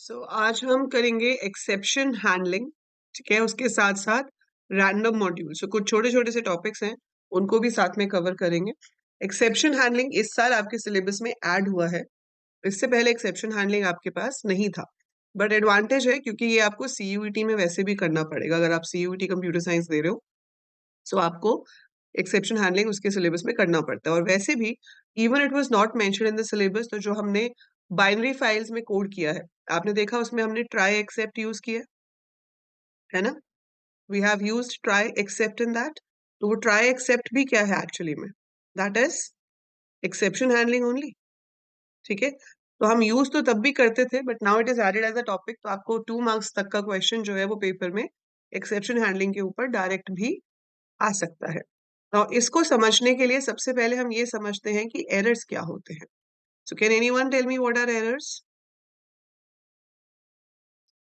आज हम करेंगे एक्सेप्शन हैंडलिंग। ठीक है, उसके साथ साथ रैंडम मॉड्यूल। कुछ छोटे छोटे से टॉपिक्स हैं, उनको भी साथ में कवर करेंगे। एक्सेप्शन हैंडलिंग इस साल आपके सिलेबस में ऐड हुआ है। इससे पहले एक्सेप्शन हैंडलिंग आपके पास नहीं था, बट एडवांटेज है क्योंकि ये आपको सीयूईटी में वैसे भी करना पड़ेगा। अगर आप सीयूईटी कंप्यूटर साइंस दे रहे हो सो आपको एक्सेप्शन हैंडलिंग उसके सिलेबस में करना पड़ता है। और वैसे भी even it was not mentioned in the syllabus, तो जो हमने बाइनरी फाइल्स में कोड किया है, आपने देखा उसमें हमने ट्राई एक्सेप्ट यूज किया है ना। We have used try except in that. तो वो ट्राई एक्सेप्ट भी क्या है एक्चुअली में? That is exception handling only. ठीक है, तो हम यूज तो तब भी करते थे, but now it is added as a topic. तो आपको 2 मार्क्स तक का क्वेश्चन जो है वो पेपर में एक्सेप्शन हैंडलिंग के ऊपर डायरेक्ट भी आ सकता है। तो इसको समझने के लिए सबसे पहले हम ये समझते हैं कि एरर्स क्या होते हैं। So can anyone tell me what are errors?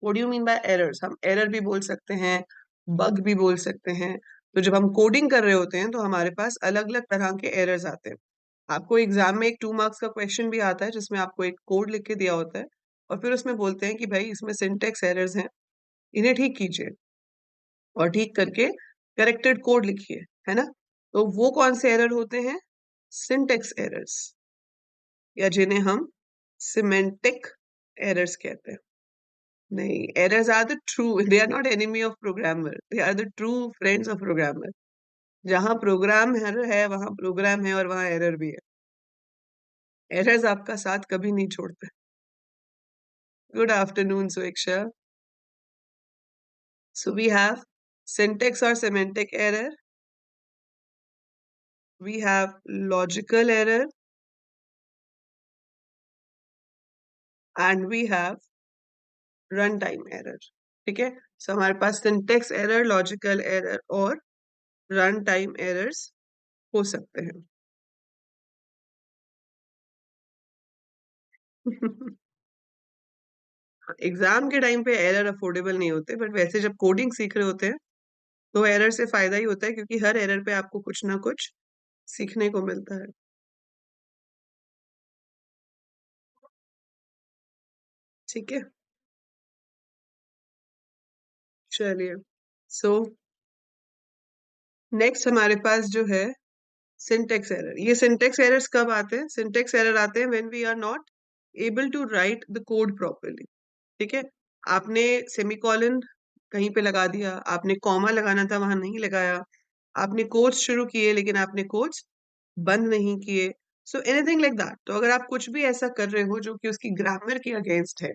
What do you mean by errors? हम एरर भी बोल सकते हैं, बग भी बोल सकते हैं। तो जब हम कोडिंग कर रहे होते हैं तो हमारे पास अलग अलग तरह के एरर्स आते हैं। आपको एग्जाम में एक 2 मार्क्स का क्वेश्चन भी आता है जिसमें आपको एक कोड लिख के दिया होता है, और फिर उसमें बोलते हैं कि भाई इसमें सिंटेक्स एरर्स हैं, इन्हें ठीक कीजिए, और ठीक करके करेक्टेड कोड लिखिए, है ना। तो वो कौन से एरर होते हैं? सिंटेक्स एरर्स, या जिन्हें हम सिमेंटिक एरर्स कहते हैं। नहीं, errors are the true, they are not enemy of programmer, they are the true friends of programmer. जहां प्रोग्राम है वहां प्रोग्राम है, और वहां एरर भी है। एरर्स आपका साथ कभी नहीं छोड़ते। गुड आफ्टरनून सुएक्षा। सो वी हैव सिंटेक्स और semantic error, we have logical error, and we have run time error. ठीक है, सो हमारे पास सिंटेक्स एरर, लॉजिकल एरर और रन टाइम एरर्स हो सकते हैं। एग्जाम के टाइम पे एरर अफोर्डेबल नहीं होते, बट वैसे जब कोडिंग सीख रहे होते हैं तो एरर से फायदा ही होता है, क्योंकि हर एरर पे आपको कुछ ना कुछ सीखने को मिलता है। ठीक है, चलिए। सो नेक्स्ट हमारे पास जो है सिंटेक्स एरर। ये सिंटेक्स एरर्स कब आते हैं? सिंटेक्स एरर आते हैं when we are not able to write the code properly. ठीक है, आपने सेमीकोलन कहीं पे लगा दिया, आपने कॉमा लगाना था वहां नहीं लगाया, आपने कोट्स शुरू किए लेकिन आपने कोट्स बंद नहीं किए। So anything like that. तो अगर आप कुछ भी ऐसा कर रहे हो जो कि उसकी ग्रामर के अगेंस्ट है,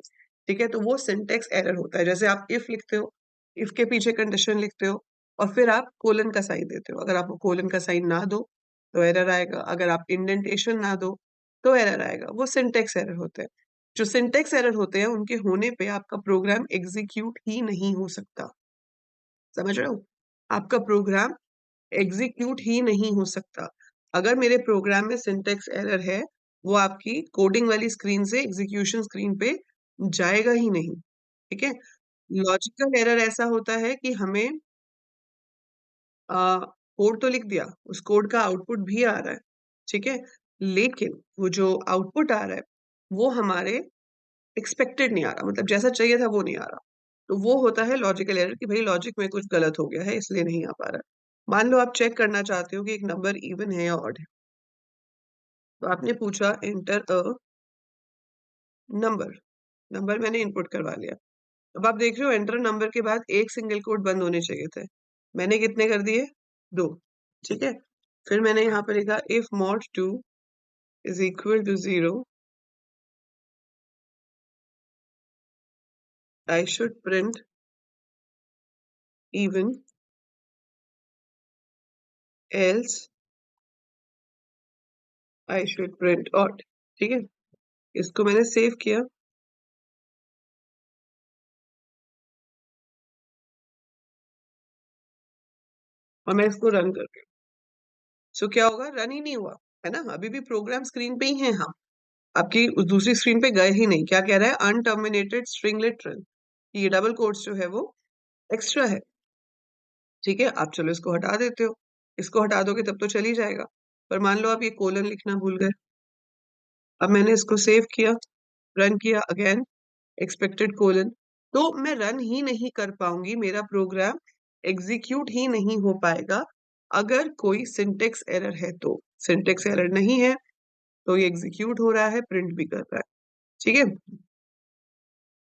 ठीक है, तो वो सिंटेक्स एरर होता है। जैसे आप इफ लिखते हो, इफ के पीछे कंडीशन लिखते हो, और फिर आप कोलन का साइन देते हो। अगर आप कोलन का साइन ना दो तो एरर आएगा, अगर आप इंडेंटेशन ना दो तो एरर आएगा। वो सिंटेक्स एरर होते हैं। जो सिंटेक्स एरर होते हैं उनके होने पे आपका प्रोग्राम एग्जीक्यूट ही नहीं हो सकता। समझ रहे हो? आपका प्रोग्राम एग्जीक्यूट ही नहीं हो सकता। अगर मेरे प्रोग्राम में सिंटेक्स एरर है, वो आपकी कोडिंग वाली स्क्रीन से एग्जीक्यूशन स्क्रीन पे जाएगा ही नहीं। ठीक है, लॉजिकल एरर ऐसा होता है कि हमें कोड तो लिख दिया, उस कोड का आउटपुट भी आ रहा है, ठीक है, लेकिन वो जो आउटपुट आ रहा है वो हमारे एक्सपेक्टेड नहीं आ रहा, मतलब जैसा चाहिए था वो नहीं आ रहा। तो वो होता है लॉजिकल एरर, कि भाई लॉजिक में कुछ गलत हो गया है इसलिए नहीं आ पा रहा है। मान लो आप चेक करना चाहते हो कि एक नंबर इवन है या ऑड है, तो आपने पूछा एंटर अ नंबर। नंबर मैंने इनपुट करवा लिया। अब आप देख रहे हो एंटर नंबर के बाद एक सिंगल कोट बंद होने चाहिए थे, मैंने कितने कर दिए? 2। ठीक है, फिर मैंने यहाँ पर लिखा if mod 2 is equal to 0, I should print even, else I should print odd. ठीक है, इसको मैंने सेव किया और मैं इसको रन कर रही हूँ। सो क्या होगा? रन ही नहीं हुआ, है ना। अभी भी प्रोग्राम स्क्रीन पे ही है हम, आपकी उस दूसरी स्क्रीन पे गए ही नहीं। क्या कह रहा है? अनटर्मिनेटेड स्ट्रिंग लिटरल। ये डबल कोट्स जो है वो एक्स्ट्रा है। ठीक है, आप चलो इसको हटा देते हो, इसको हटा दोगे तब तो चल ही जाएगा। पर मान लो आप ये कोलन लिखना भूल गए। अब मैंने इसको सेव किया, रन किया अगेन, एक्सपेक्टेड कोलन, तो मैं रन ही नहीं कर पाऊंगी, मेरा प्रोग्राम एग्जीक्यूट ही नहीं हो पाएगा अगर कोई सिंटेक्स एरर है। तो सिंटेक्स एरर नहीं है तो ये एग्जीक्यूट हो रहा है, प्रिंट भी कर रहा है। ठीक है,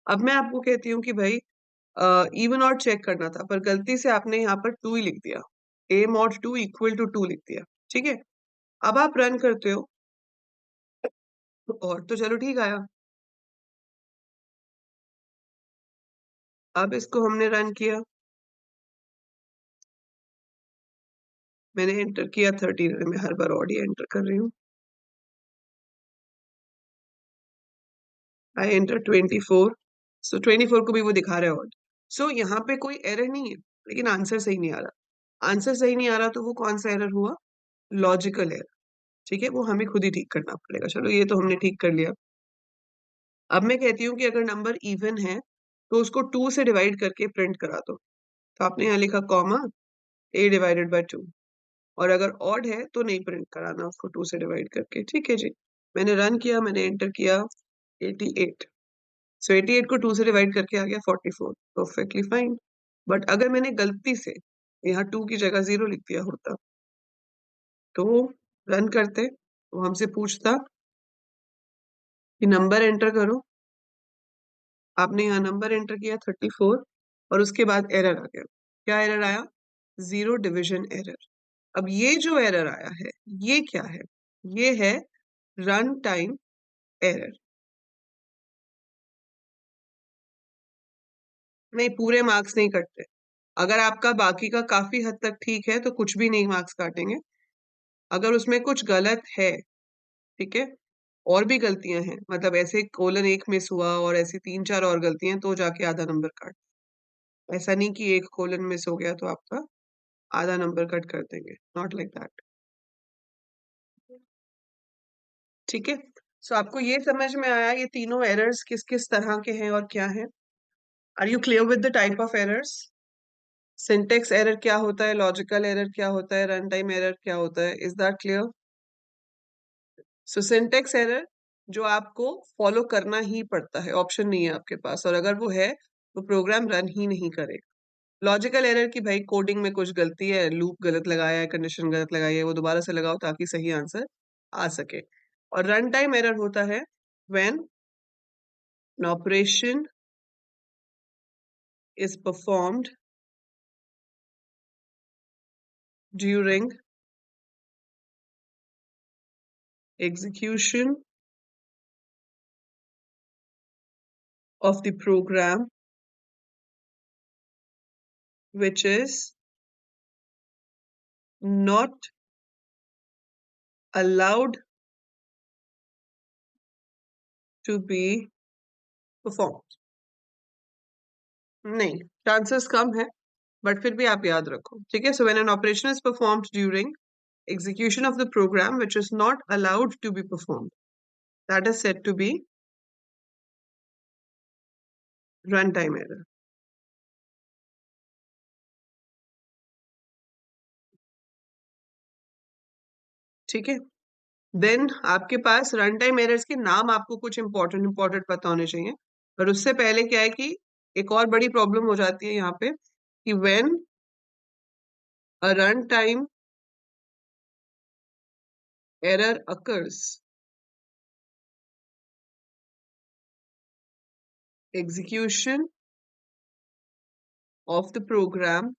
अब मैं आपको कहती हूँ कि भाई इवन और चेक करना था, पर गलती से आपने यहाँ पर 2 ही लिख दिया, a mod 2 इक्वल टू 2 लिख दिया। ठीक है, अब आप रन करते हो और तो चलो ठीक आया। अब इसको हमने रन किया, मैंने एंटर किया 13, मैं हर बार ऑड ही एंटर कर रही हूँ। आई एंटर 24, सो 24 को भी वो दिखा रहा है ऑड। सो यहाँ पे कोई एरर नहीं है, लेकिन आंसर सही नहीं आ रहा। आंसर सही नहीं आ रहा तो वो कौन सा एरर हुआ? Logical error. ठीक है, वो हमें खुद ही ठीक करना पड़ेगा। चलो ये तो हमने ठीक कर लिया। अब मैं कहती हूँ कि अगर नंबर इवन है तो उसको 2 से डिवाइड करके प्रिंट करा दो। तो आपने यहाँ लिखा कॉमा a डिवाइडेड बाय 2, और अगर ऑड है तो नहीं प्रिंट कराना उसको 2 से डिवाइड करके। ठीक है जी, मैंने रन किया, मैंने एंटर किया 88, सो 88 को 2 से डिवाइड करके आ गया 44, परफेक्टली फाइन। बट अगर मैंने गलती से यहाँ 2 की जगह 0 लिख दिया होता तो रन करते, वो हमसे पूछता कि नंबर एंटर करो। आपने यहाँ नंबर एंटर किया 34, और उसके बाद एरर आ गया। क्या एरर आया? 0 डिविजन एरर। अब ये जो एरर आया है ये क्या है? ये है रन टाइम एरर। नहीं, पूरे मार्क्स नहीं कटते। अगर आपका बाकी का काफी हद तक ठीक है तो कुछ भी नहीं मार्क्स काटेंगे। अगर उसमें कुछ गलत है, ठीक है, और भी गलतियां हैं, मतलब ऐसे कोलन एक मिस हुआ और ऐसी 3-4 और गलतियां, तो जाके आधा नंबर काट। ऐसा नहीं कि एक कोलन मिस हो गया तो आपका आधा नंबर कट कर देंगे, नॉट लाइक दैट। ठीक है, सो आपको ये समझ में आया ये तीनों एरर्स किस किस तरह के हैं और क्या हैं? Are you clear with the type of errors? Syntax error क्या होता है, लॉजिकल एरर क्या होता है, रन टाइम एरर क्या होता है? Is that clear? So syntax error जो आपको फॉलो करना ही पड़ता है, ऑप्शन नहीं है आपके पास, और अगर वो है तो प्रोग्राम रन ही नहीं करेगा। लॉजिकल एरर की भाई कोडिंग में कुछ गलती है, लूप गलत लगाया है, कंडीशन गलत लगाई है, वो दोबारा से लगाओ ताकि सही आंसर आ सके। और रन टाइम एरर होता है when an operation is performed during execution of the program which is not allowed to be performed। नहीं, चांसेस कम है, बट फिर भी आप याद रखो। ठीक है, so when an operation is performed during execution of the program which is not allowed to be performed, that is said to be runtime error। ठीक है, देन आपके पास रन टाइम एरर्स के नाम आपको कुछ इंपॉर्टेंट पता होने चाहिए। पर उससे पहले क्या है कि एक और बड़ी प्रॉब्लम हो जाती है यहाँ पे कि when a run time error occurs, execution of the program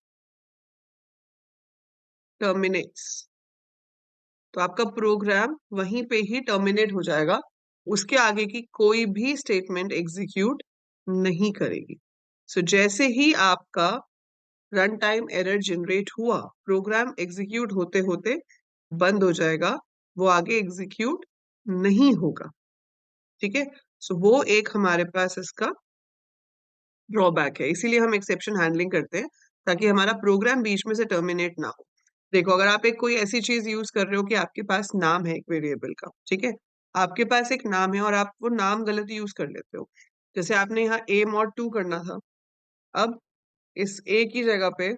terminates। तो आपका प्रोग्राम वहीं पे ही टर्मिनेट हो जाएगा, उसके आगे की कोई भी स्टेटमेंट एग्जीक्यूट नहीं करेगी। सो जैसे ही आपका रन टाइम एरर जनरेट हुआ, प्रोग्राम एग्जीक्यूट होते होते बंद हो जाएगा, वो आगे एग्जीक्यूट नहीं होगा। ठीक है, सो वो एक हमारे पास इसका ड्रॉबैक है, इसीलिए हम एक्सेप्शन हैंडलिंग करते हैं ताकि हमारा प्रोग्राम बीच में से टर्मिनेट ना हो। देखो, अगर आप एक कोई ऐसी चीज यूज कर रहे हो कि आपके पास नाम है एक वेरिएबल का, ठीक है, आपके पास एक नाम है और आप वो नाम गलत यूज कर लेते हो। जैसे आपने यहाँ a mod 2 करना था, अब इस a की जगह पे,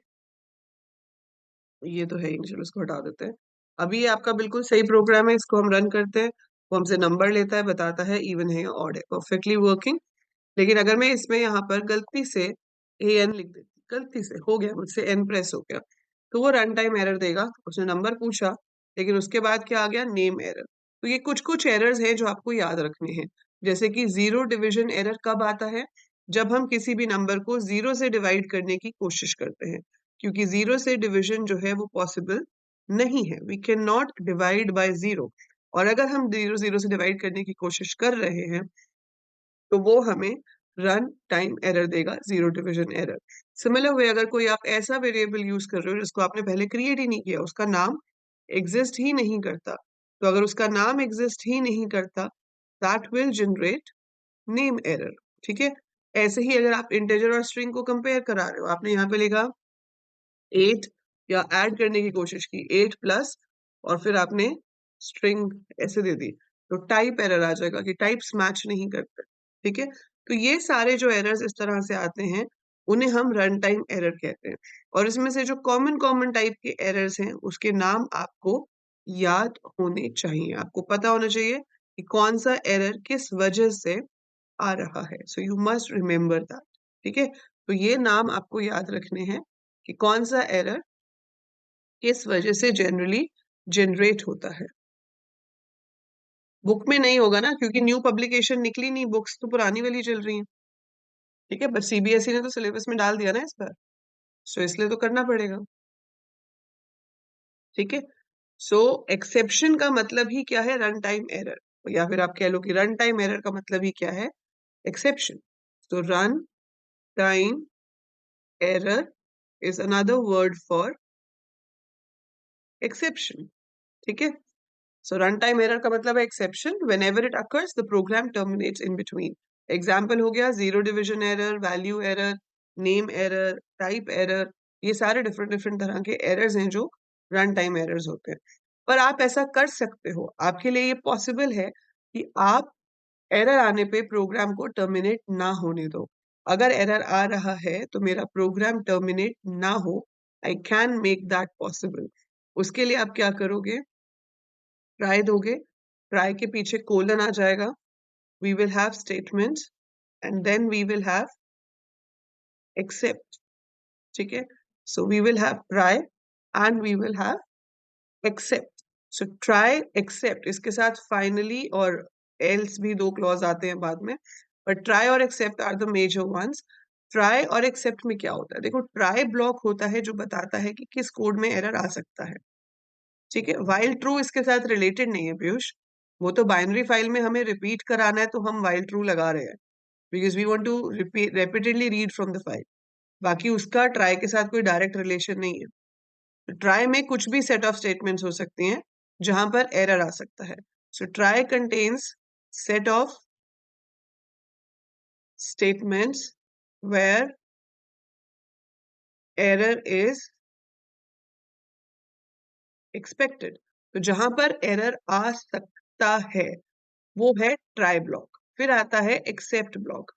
ये तो है ही नहीं, चलो इसको हटा देते हैं। अभी ये आपका बिल्कुल सही प्रोग्राम है, इसको हम रन करते हैं, वो हमसे नंबर लेता है, बताता है इवन है या ऑड है, परफेक्टली वर्किंग। लेकिन अगर मैं इसमें यहाँ पर गलती से an लिख देती, गलती से हो गया मुझसे n प्रेस हो गया, तो वो रन टाइम एरर देगा। उसने नंबर पूछा, लेकिन उसके बाद क्या आ गया, नेम एरर। तो ये कुछ कुछ एरर्स हैं जो आपको याद रखने हैं। जैसे कि जीरो डिविजन एरर कब आता है, जब हम किसी भी नंबर को जीरो से डिवाइड करने की कोशिश करते हैं, क्योंकि जीरो से डिविजन जो है वो पॉसिबल नहीं है। We can not divide by zero. और अगर हम जीरो जीरो से डिवाइड करने की कोशिश कर रहे हैं तो वो हमें रन टाइम एरर देगा, zero division error. Similar way अगर कोई आप ऐसा वेरिएबल यूज कर रहे हो जिसको आपने पहले क्रिएट ही नहीं किया, उसका नाम एग्जिस्ट ही नहीं करता, तो अगर उसका नाम एग्जिस्ट ही नहीं करता, that will generate name error. ठीक है। ऐसे ही अगर आप इंटीजर और स्ट्रिंग को कंपेयर करा रहे हो, आपने यहाँ पे लिखा 8 या ऐड करने की कोशिश की 8 प्लस और फिर आपने स्ट्रिंग ऐसे दे दी, तो टाइप एरर आ जाएगा कि टाइप्स मैच नहीं करते। ठीक है। तो ये सारे जो एरर्स इस तरह से आते हैं उन्हें हम रन टाइम एरर कहते हैं। और इसमें से जो कॉमन कॉमन टाइप के एरर्स हैं उसके नाम आपको याद होने चाहिए, आपको पता होना चाहिए कि कौन सा एरर किस वजह से आ रहा है। So you must remember that. ठीक है। तो ये नाम आपको याद रखने हैं कि कौन सा एरर किस वजह से जनरली जनरेट होता है। बुक में नहीं होगा ना, क्योंकि न्यू पब्लिकेशन निकली नहीं, बुक्स तो पुरानी वाली चल रही हैं। ठीक है। बस सीबीएसई ने तो सिलेबस में डाल दिया ना इस बार, सो इसलिए तो करना पड़ेगा। ठीक है। सो एक्सेप्शन का मतलब ही क्या है, रन टाइम एरर। या फिर आप कह लो कि रन टाइम एरर का मतलब ही क्या है, एक्सेप्शन। तो run time error is another word for exception. ठीक है। So runtime error का मतलब है exception. Whenever it occurs, the program terminates in between. Example हो गया zero division error, value error, name error, type error. ये सारे different different तरह के errors हैं जो runtime errors होते हैं। पर आप ऐसा कर सकते हो, आपके लिए ये possible है कि आप एरर आने पे प्रोग्राम को टर्मिनेट ना होने दो। अगर एरर आ रहा है तो मेरा प्रोग्राम टर्मिनेट ना हो, I can make that possible. उसके लिए आप क्या करोगे, ट्राई दोगे, ट्राई के पीछे कोलन आ जाएगा, we will have statements and then we will have except. ठीक है। So we will have try and we will have except. So try except इसके साथ फाइनली और एल्स भी दो क्लॉज आते हैं बाद में, बट ट्राई और except are the major ones. Try और एक्सेप्ट में क्या होता है, देखो ट्राई ब्लॉक होता है जो बताता है कि किस कोड में एरर आ सकता है। ठीक है। वाइल ट्रू इसके साथ रिलेटेड नहीं है पीयूष, वो तो बाइनरी फाइल में हमें रिपीट कराना है तो हम वाइल ट्रू लगा रहे हैं, because we want to repeatedly read from the file. बाकी उसका ट्राई के साथ कोई डायरेक्ट रिलेशन नहीं है। ट्राई में कुछ भी सेट ऑफ स्टेटमेंट्स हो सकती हैं जहां पर एरर आ सकता है। So try contains set of statements where error is expected. तो जहां पर एरर आ सकता है वो है ट्राई ब्लॉक। फिर आता है एक्सेप्ट ब्लॉक।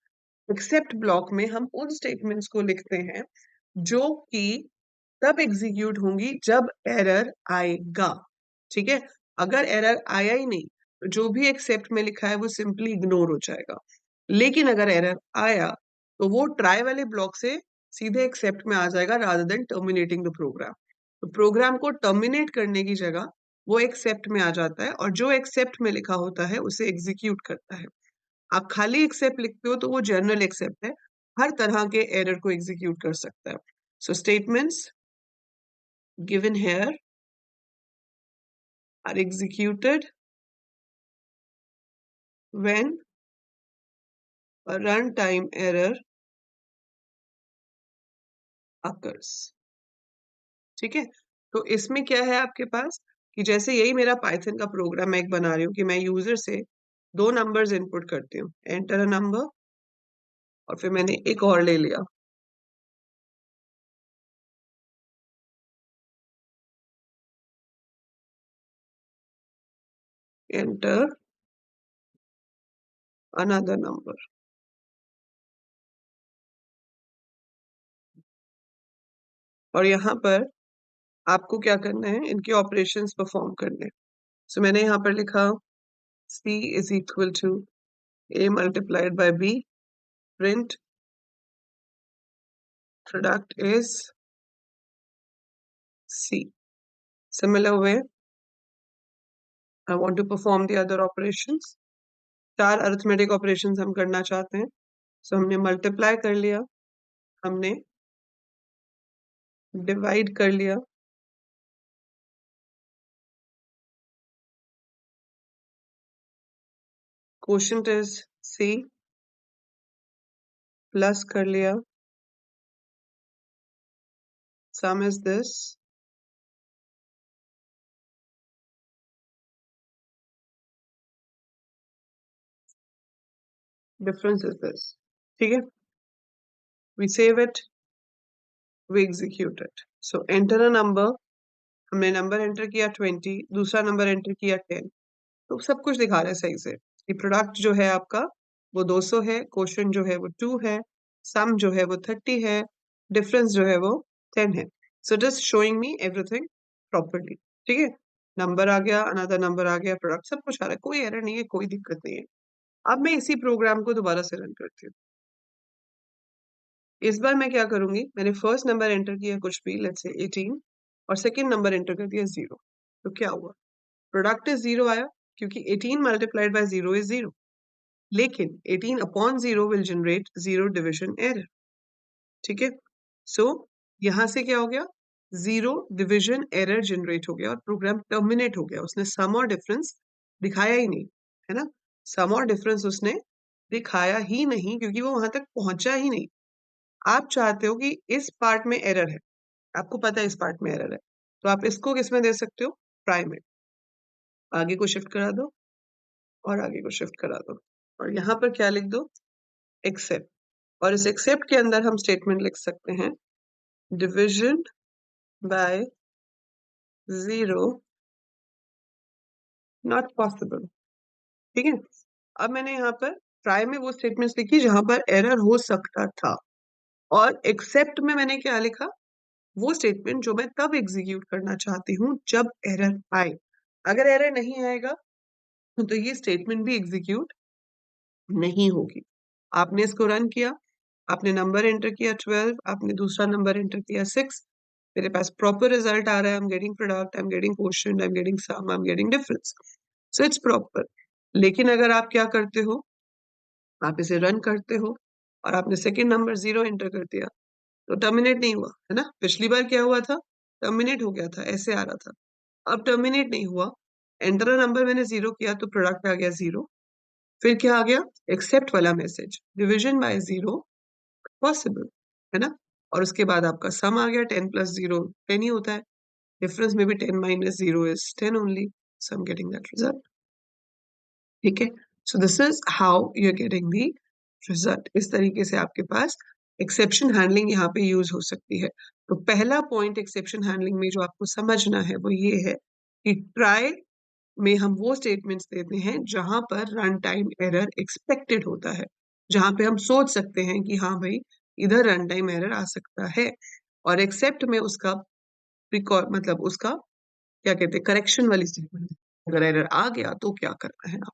एक्सेप्ट ब्लॉक में हम उन स्टेटमेंट्स को लिखते हैं जो कि तब एग्जीक्यूट होंगी जब एरर आएगा। ठीक है। अगर एरर आया ही नहीं तो जो भी एक्सेप्ट में लिखा है वो सिंपली इग्नोर हो जाएगा। लेकिन अगर एरर आया तो वो ट्राई वाले ब्लॉक से सीधे एक्सेप्ट में आ जाएगा rather than terminating the program. तो प्रोग्राम को टर्मिनेट करने की जगह वो एक्सेप्ट में आ जाता है और जो एक्सेप्ट में लिखा होता है उसे एग्जीक्यूट करता है। आप खाली एक्सेप्ट लिखते हो तो वो जनरल एक्सेप्ट है, हर तरह के एरर को एग्जीक्यूट कर सकता है। सो statements given here are executed when a runtime error occurs। ठीक है। तो इसमें क्या है आपके पास कि जैसे यही मेरा पाइथन का प्रोग्राम मैं एक बना रही हूँ कि मैं यूजर से दो नंबर्स इनपुट करती हूँ, एंटर अ नंबर, और फिर मैंने एक और ले लिया, एंटर अनदर नंबर। और यहाँ पर आपको क्या करना है, इनके ऑपरेशंस परफॉर्म करने हैं। सो मैंने यहाँ पर लिखा c is equal to a multiplied by b, print product is C. Similar way, I want to perform the other operations. 4 arithmetic operations हम करना चाहते हैं. सो हमने मल्टीप्लाई कर लिया, हमने डिवाइड कर लिया, क्वोशंट इज C, प्लस कर लिया, sum is this, difference is this. ठीक है, we save it, we execute it. So enter a number. हमने नंबर एंटर किया 20, दूसरा नंबर एंटर किया 10. तो सब कुछ दिखा रहा है सही से. ये प्रोडक्ट जो है आपका वो 200 है, क्वोशंट जो है वो 2 है, सम जो है वो 30 है, डिफरेंस जो है वो 10 है. So just showing me everything properly. ठीक है, नंबर आ गया, अनदर नंबर आ गया, प्रोडक्ट सब कुछ आ रहा है, कोई एरर नहीं है, कोई दिक्कत नहीं है. अब मैं इसी प्रोग्राम को दोबारा से रन करती हूँ. इस बार मैं क्या करूंगी, मैंने फर्स्ट नंबर एंटर किया कुछ भी, लेट्स से 18, और सेकंड नंबर एंटर कर दिया 0. तो क्या हुआ, प्रोडक्ट इज 0 आया, क्योंकि 18 मल्टीप्लाइड बाय 0 इज 0. लेकिन 18 upon 0 will generate 0 division error. ठीक है, सो यहां से क्या हो गया, 0 डिविजन एरर जनरेट हो गया और प्रोग्राम टर्मिनेट हो गया. उसने सम और डिफरेंस दिखाया ही नहीं, है ना. सम और डिफरेंस उसने दिखाया ही नहीं, क्योंकि वो वहां तक पहुंचा ही नहीं. आप चाहते हो कि इस पार्ट में एरर है, आपको पता है इस पार्ट में एरर है, तो आप इसको किस में दे सकते हो, ट्राई में. आगे को शिफ्ट करा दो और आगे को शिफ्ट करा दो, और यहाँ पर क्या लिख दो, एक्सेप्ट. और इस एक्सेप्ट के अंदर हम स्टेटमेंट लिख सकते हैं, डिविजन बाय 0 नॉट पॉसिबल. ठीक है, अब मैंने यहाँ पर ट्राई में वो स्टेटमेंट्स लिखी जहां पर एरर हो सकता था, और एक्सेप्ट में मैंने क्या लिखा, वो स्टेटमेंट जो मैं तब एग्जीक्यूट करना चाहती हूँ जब एरर आए. अगर एरर नहीं आएगा तो ये स्टेटमेंट भी एग्जीक्यूट नहीं होगी. आपने इसको रन किया, आपने नंबर एंटर किया 12, आपने दूसरा नंबर एंटर किया 6, मेरे पास प्रॉपर रिजल्ट आ रहा है. I am getting product, I am getting quotient, I am getting sum, I am getting difference. So it's proper. लेकिन अगर आप क्या करते हो, आप इसे रन करते हो और आपने सेकंड नंबर 0 एंटर कर दिया, तो टर्मिनेट नहीं हुआ, है ना. पिछली बार क्या हुआ था, टर्मिनेट हो गया था, ऐसे आ रहा था. अब टर्मिनेट नहीं हुआ, एंटर अ नंबर मैंने 0 किया तो प्रोडक्ट आ गया 0. फिर क्या आ गया, एक्सेप्ट वाला मैसेज, डिविजन बाय 0 पॉसिबल, है ना. और उसके बाद आपका सम आ गया, 10 प्लस 0 10 ही होता है, डिफरेंस में भी 10 minus 0 is 10 only. So I am getting that result. ठीक है, so this is how you are getting the result. इस तरीके से आपके पास एक्सेप्शन हैंडलिंग यहाँ पे यूज हो सकती है. तो पहला पॉइंट एक्सेप्शन हैंडलिंग में जो आपको समझना है वो ये है कि ट्राई में हम वो स्टेटमेंट्स देते हैं जहां पर रन टाइम एरर एक्सपेक्टेड होता है, जहां पे हम सोच सकते हैं कि हाँ भाई इधर रन टाइम एरर आ सकता है. और एक्सेप्ट में उसका मतलब उसका क्या कहते हैं, करेक्शन वाली स्टेटमेंट है. अगर एरर आ गया तो क्या करना है आप,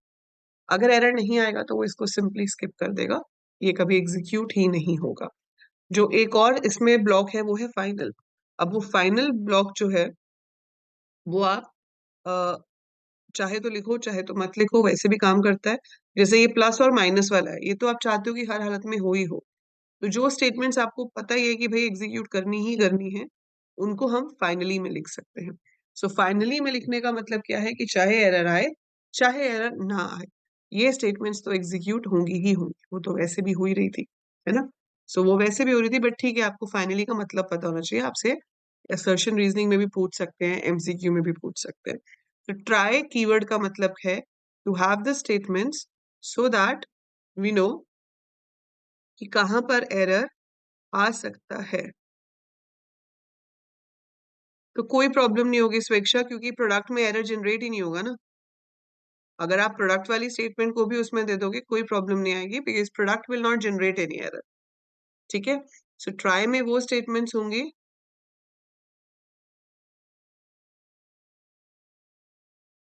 अगर एरर नहीं आएगा तो वो इसको सिंपली स्किप कर देगा, ये कभी एग्जीक्यूट ही नहीं होगा. जो एक और इसमें ब्लॉक है वो है फाइनल. अब वो फाइनल ब्लॉक जो है वो आप चाहे तो लिखो चाहे तो मत लिखो, वैसे भी काम करता है. जैसे ये प्लस और माइनस वाला है, ये तो आप चाहते हो कि हर हालत में हो ही हो. तो जो स्टेटमेंट्स आपको पता ही है कि भाई एग्जीक्यूट करनी ही करनी है, उनको हम फाइनली में लिख सकते हैं. सो फाइनली में लिखने का मतलब क्या है कि चाहे एरर आए चाहे एरर ना आए, ये स्टेटमेंट्स तो एग्जीक्यूट होंगी ही होंगी. वो तो वैसे भी हो ही रही थी, है ना. सो वो वैसे भी हो रही थी, बट ठीक है, आपको फाइनली का मतलब पता होना चाहिए. आपसे असर्शन रीजनिंग में भी पूछ सकते हैं, एमसीक्यू में भी पूछ सकते हैं. तो ट्राई कीवर्ड का मतलब है to have the statements so that we know कि कहां पर एरर आ सकता है. तो कोई प्रॉब्लम नहीं होगी स्वेच्छा, क्योंकि प्रोडक्ट में एरर जनरेट ही नहीं होगा ना. अगर आप प्रोडक्ट वाली स्टेटमेंट को भी उसमें दे दोगे कोई प्रॉब्लम नहीं आएगी, because product will not generate any error. ठीक है, सो ट्राई में वो स्टेटमेंट्स होंगी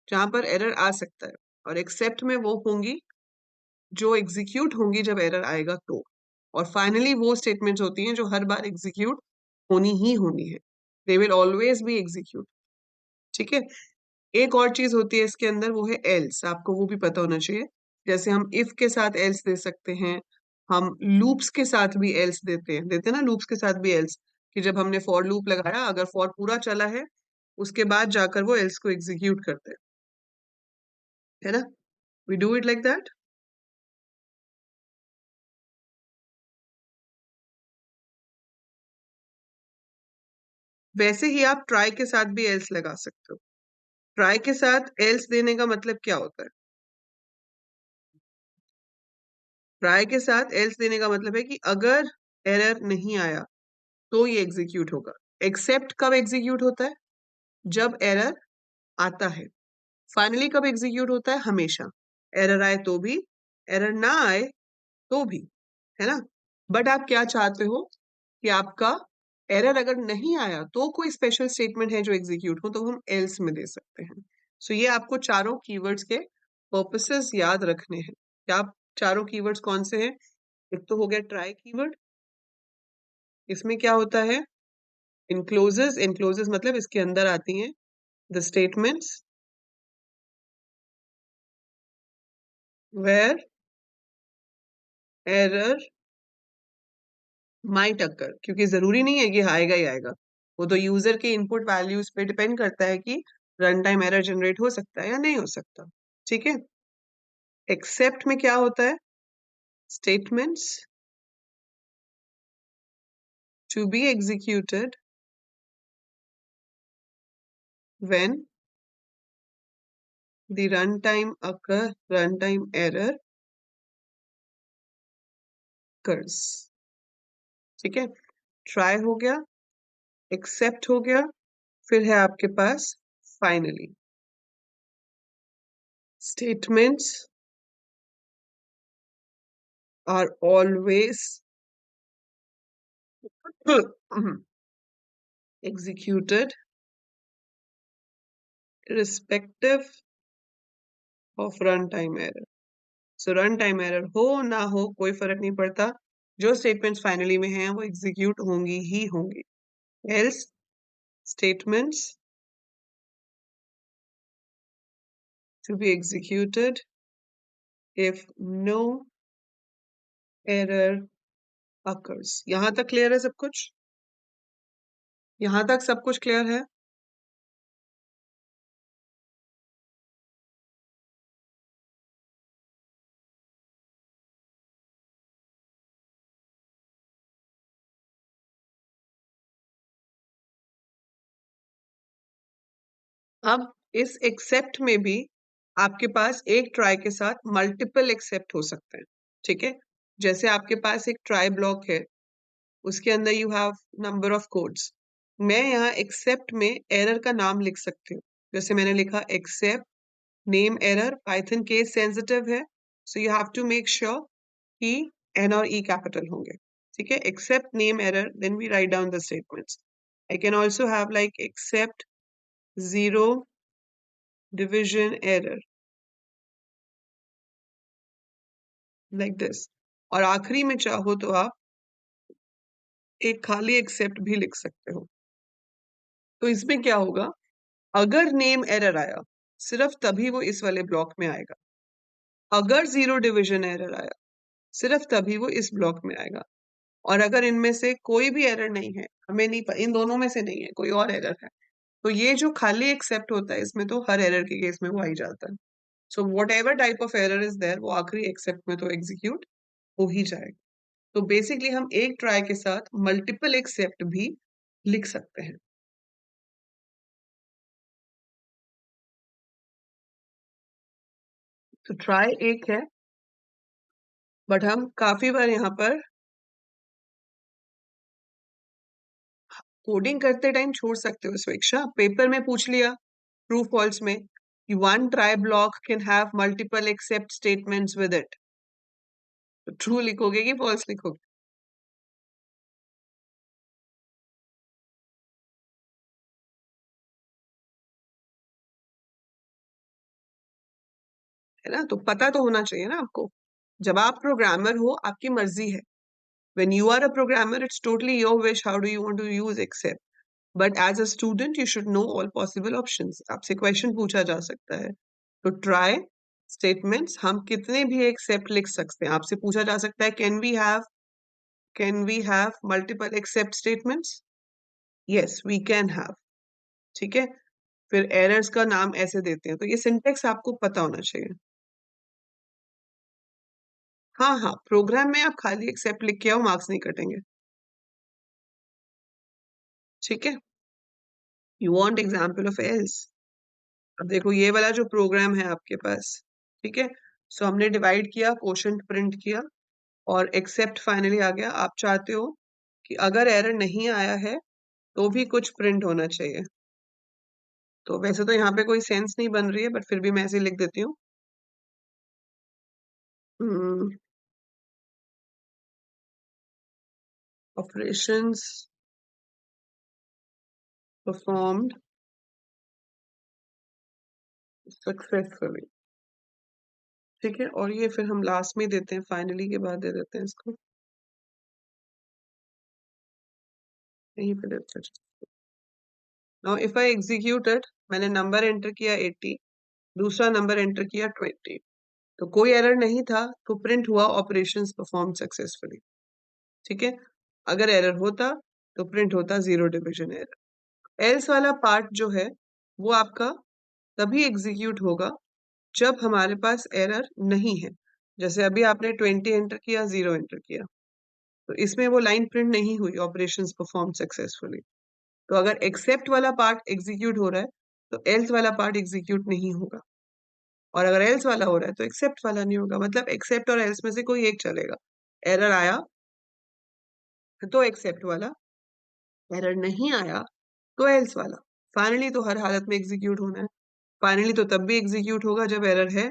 जहां पर एरर आ सकता है, और एक्सेप्ट में वो होंगी जो एग्जीक्यूट होंगी जब एरर आएगा तो. और फाइनली वो स्टेटमेंट्स होती हैं जो हर बार एग्जीक्यूट होनी ही होनी है, they will always be execute. ठीक है। एक और चीज होती है इसके अंदर, वो है एल्स, आपको वो भी पता होना चाहिए। जैसे हम इफ के साथ एल्स दे सकते हैं, हम लूप्स के साथ भी एल्स देते हैं ना, लूप्स के साथ भी एल्स, कि जब हमने फॉर लूप लगाया, अगर फॉर पूरा चला है, उसके बाद जाकर वो एल्स को एग्जीक्यूट करते हैं, है ना। We do it like that. वैसे ही आप ट्राई के साथ भी एल्स लगा सकते हो। ट्राई के साथ एल्स देने का मतलब क्या होता है? ट्राई के साथ एल्स देने का मतलब है कि अगर एरर नहीं आया तो ये एग्जीक्यूट होगा। एक्सेप्ट कब एग्जीक्यूट होता है? जब एरर आता है। फाइनली कब एग्जीक्यूट होता है? हमेशा। एरर आए तो भी, एरर ना आए तो भी, है ना। बट आप क्या चाहते हो कि आपका एरर अगर नहीं आया तो कोई स्पेशल स्टेटमेंट है जो एग्जीक्यूट हो, तो हम एल्स में दे सकते हैं। सो ये आपको चारों कीवर्ड्स के पर्पसेस याद रखने हैं। क्या आप चारों कीवर्ड्स कौन से हैं? एक तो हो गया ट्राई कीवर्ड, इसमें क्या होता है? इनक्लोजेस, इनक्लोजेस मतलब इसके अंदर आती हैं the statements where error might occur, क्योंकि जरूरी नहीं है कि आएगा ही आएगा। वो तो यूजर के इनपुट वैल्यूज पे डिपेंड करता है कि रन टाइम एरर जनरेट हो सकता है या नहीं हो सकता। ठीक है। एक्सेप्ट में क्या होता है? Statements to be executed when the run time error occurs. ठीक है। ट्राई हो गया, एक्सेप्ट हो गया, फिर है आपके पास finally. Statements are always executed irrespective of runtime error। So run time error हो ना हो कोई फर्क नहीं पड़ता, जो स्टेटमेंट्स फाइनली में हैं वो एग्जीक्यूट होंगी ही होंगी। Else statements to be executed if no error occurs। यहां तक क्लियर है सब कुछ? यहां तक सब कुछ क्लियर है? अब इस एक्सेप्ट में भी आपके पास एक ट्राई के साथ मल्टीपल एक्सेप्ट हो सकते हैं। ठीक है। जैसे आपके पास एक ट्राई ब्लॉक है, उसके अंदर you have number of codes. मैं यहाँ एक्सेप्ट में एरर का नाम लिख सकती हूँ। जैसे मैंने लिखा except name error, Python case sensitive है, so you have to make sure कि एन और ई कैपिटल होंगे। ठीक है। Except name error, then we write down the statements. I can also have like except zero division error, like this. और आखिरी में चाहो तो आप एक खाली एक्सेप्ट भी लिख सकते हो। तो इसमें क्या होगा? अगर नेम एरर आया, सिर्फ तभी वो इस वाले ब्लॉक में आएगा। अगर जीरो डिवीजन एरर आया, सिर्फ तभी वो इस ब्लॉक में आएगा। और अगर इनमें से कोई भी एरर नहीं है, हमें नहीं इन दोनों में से नहीं है, कोई और एरर है, तो ये जो खाली एक्सेप्ट होता है, इसमें तो हर एरर के केस में वो आ ही जाता है। So whatever type of error is there, वो आखिरी एक्सेप्ट में तो एग्जीक्यूट हो ही जाएगा। तो बेसिकली हम एक ट्राई के साथ मल्टीपल एक्सेप्ट भी लिख सकते हैं। तो ट्राई एक है, बट हम काफी बार यहाँ पर कोडिंग करते टाइम छोड़ सकते हो स्वेच्छा। पेपर में पूछ लिया ट्रू फॉल्स में कि one try block can have multiple except statements with it, तो ट्रू लिखोगे कि फॉल्स लिखोगे? है ना। तो पता तो होना चाहिए ना आपको। जब आप प्रोग्रामर हो, आपकी मर्जी है, When you are a programmer, it's totally your wish how do you want to use except. But as a student, you should know all possible options. आपसे क्वेश्चन पूछा जा सकता है, तो ट्राई स्टेटमेंट्स हम कितने भी एक्सेप्ट लिख सकते हैं. आपसे पूछा जा सकता है can we have multiple except statements. Yes we can have. ठीक है. फिर एरर्स का नाम ऐसे देते हैं, तो ये सिंटेक्स आपको पता होना चाहिए. हाँ हाँ, प्रोग्राम में आप खाली एक्सेप्ट लिख के आओ, मार्क्स नहीं कटेंगे. ठीक है. You want example of else. अब देखो ये वाला जो प्रोग्राम है आपके पास, ठीक है. सो हमने डिवाइड किया, क्वोशंट प्रिंट किया और एक्सेप्ट फाइनली आ गया. आप चाहते हो कि अगर एरर नहीं आया है तो भी कुछ प्रिंट होना चाहिए. तो वैसे तो यहाँ पे कोई सेंस नहीं बन रही है, बट फिर भी मैं ऐसे ही लिख देती हूँ. Operations performed successfully. ठीक है. और ये फिर हम लास्ट में देते हैं, फाइनली के बाद दे देते हैं इसको, यहीं पे देते हैं. नाउ इफ आई एग्जीक्यूटेड, मैंने नंबर एंटर किया 80, दूसरा नंबर एंटर किया 20, तो कोई एरर नहीं था, तो प्रिंट हुआ ऑपरेशंस परफॉर्म सक्सेसफुली. ठीक है. अगर एरर होता तो प्रिंट होता जीरो डिविजन एरर. एल्स वाला पार्ट जो है वो आपका तभी एग्जीक्यूट होगा जब हमारे पास एरर नहीं है. जैसे अभी आपने 20 एंटर किया, 0 एंटर किया, तो इसमें वो लाइन प्रिंट नहीं हुई ऑपरेशंस परफॉर्म सक्सेसफुली. तो अगर एक्सेप्ट वाला पार्ट एग्जीक्यूट हो रहा है तो एल्स वाला पार्ट एग्जीक्यूट नहीं होगा, और अगर एल्स वाला हो रहा है तो एक्सेप्ट वाला नहीं होगा. मतलब एक्सेप्ट और एल्स में से कोई एक चलेगा. एरर आया तो एक्सेप्ट वाला, एरर नहीं आया तो एल्स वाला. फाइनली तो हर हालत में एग्जीक्यूट होना है. फाइनली तो तब भी एग्जीक्यूट होगा जब एरर है,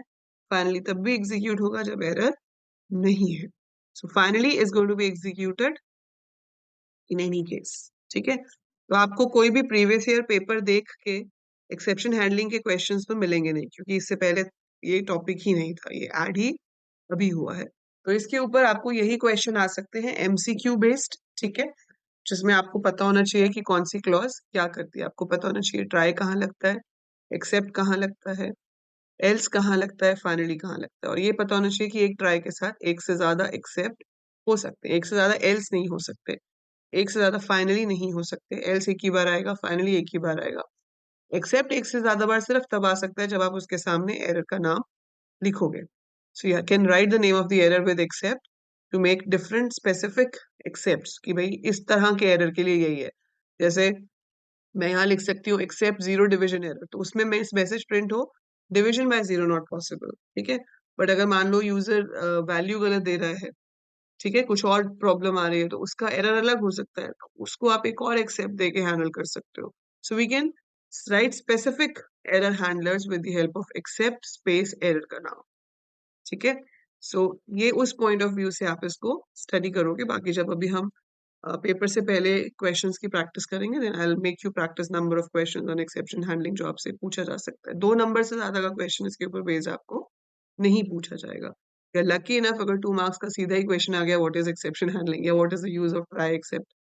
फाइनली तब भी एग्जीक्यूट होगा जब एरर नहीं है. So finally is going to be executed in any case. ठीक है. तो आपको कोई भी प्रीवियस ईयर पेपर देख के एक्सेप्शन हैंडलिंग के क्वेश्चंस तो मिलेंगे नहीं, क्योंकि इससे पहले ये टॉपिक ही नहीं था, ये ऐड ही अभी हुआ है. तो इसके ऊपर आपको यही क्वेश्चन आ सकते हैं, एमसीक्यू बेस्ड. ठीक है. जिसमें आपको पता होना चाहिए कि कौन सी क्लॉज क्या करती है. आपको पता होना चाहिए ट्राई कहाँ लगता है, एक्सेप्ट कहाँ लगता है, एल्स कहाँ लगता है, फाइनली कहाँ लगता है. और ये पता होना चाहिए कि एक ट्राई के साथ एक से ज्यादा एक्सेप्ट हो सकते हैं, एक से ज्यादा एल्स नहीं हो सकते, एक से ज्यादा फाइनली नहीं हो सकते. एल्स एक ही बार आएगा, फाइनली एक ही बार आएगा. एक्सेप्ट एक से ज्यादा बार सिर्फ तब आ सकता है जब आप उसके सामने एरर का नाम लिखोगे. So you can write the name of the error with except to make different specific except, कि भाई इस तरह के एरर के लिए यही है. जैसे मैं यहाँ लिख सकती हूँ एक्सेप्ट जीरो डिविजन एरर, तो उसमें मैं इस मैसेज प्रिंट हो division by zero not possible. ठीक है. बट अगर मान लो यूजर वैल्यू गलत दे रहा है, ठीक है, कुछ और प्रॉब्लम आ रही है, तो उसका एरर अलग हो सकता है, तो उसको आप एक और एक्सेप्ट देके हैंडल कर सकते हो. So we can write specific error handlers with the help of except space error का नाम. ठीक है. सो ये उस पॉइंट ऑफ व्यू से आप इसको स्टडी करोगे. बाकी जब अभी हम पेपर से पहले क्वेश्चंस की प्रैक्टिस करेंगे, then I will make you practice number of questions on exception handling जो आपसे पूछा जा सकता है. 2 नंबर से ज्यादा का क्वेश्चन इसके ऊपर बेस्ड आपको नहीं पूछा जाएगा. या लकी इनफ अगर 2 मार्क्स का सीधा ही क्वेश्चन आ गया व्हाट इज एक्सेप्शन हैंडलिंग या what is the use of try except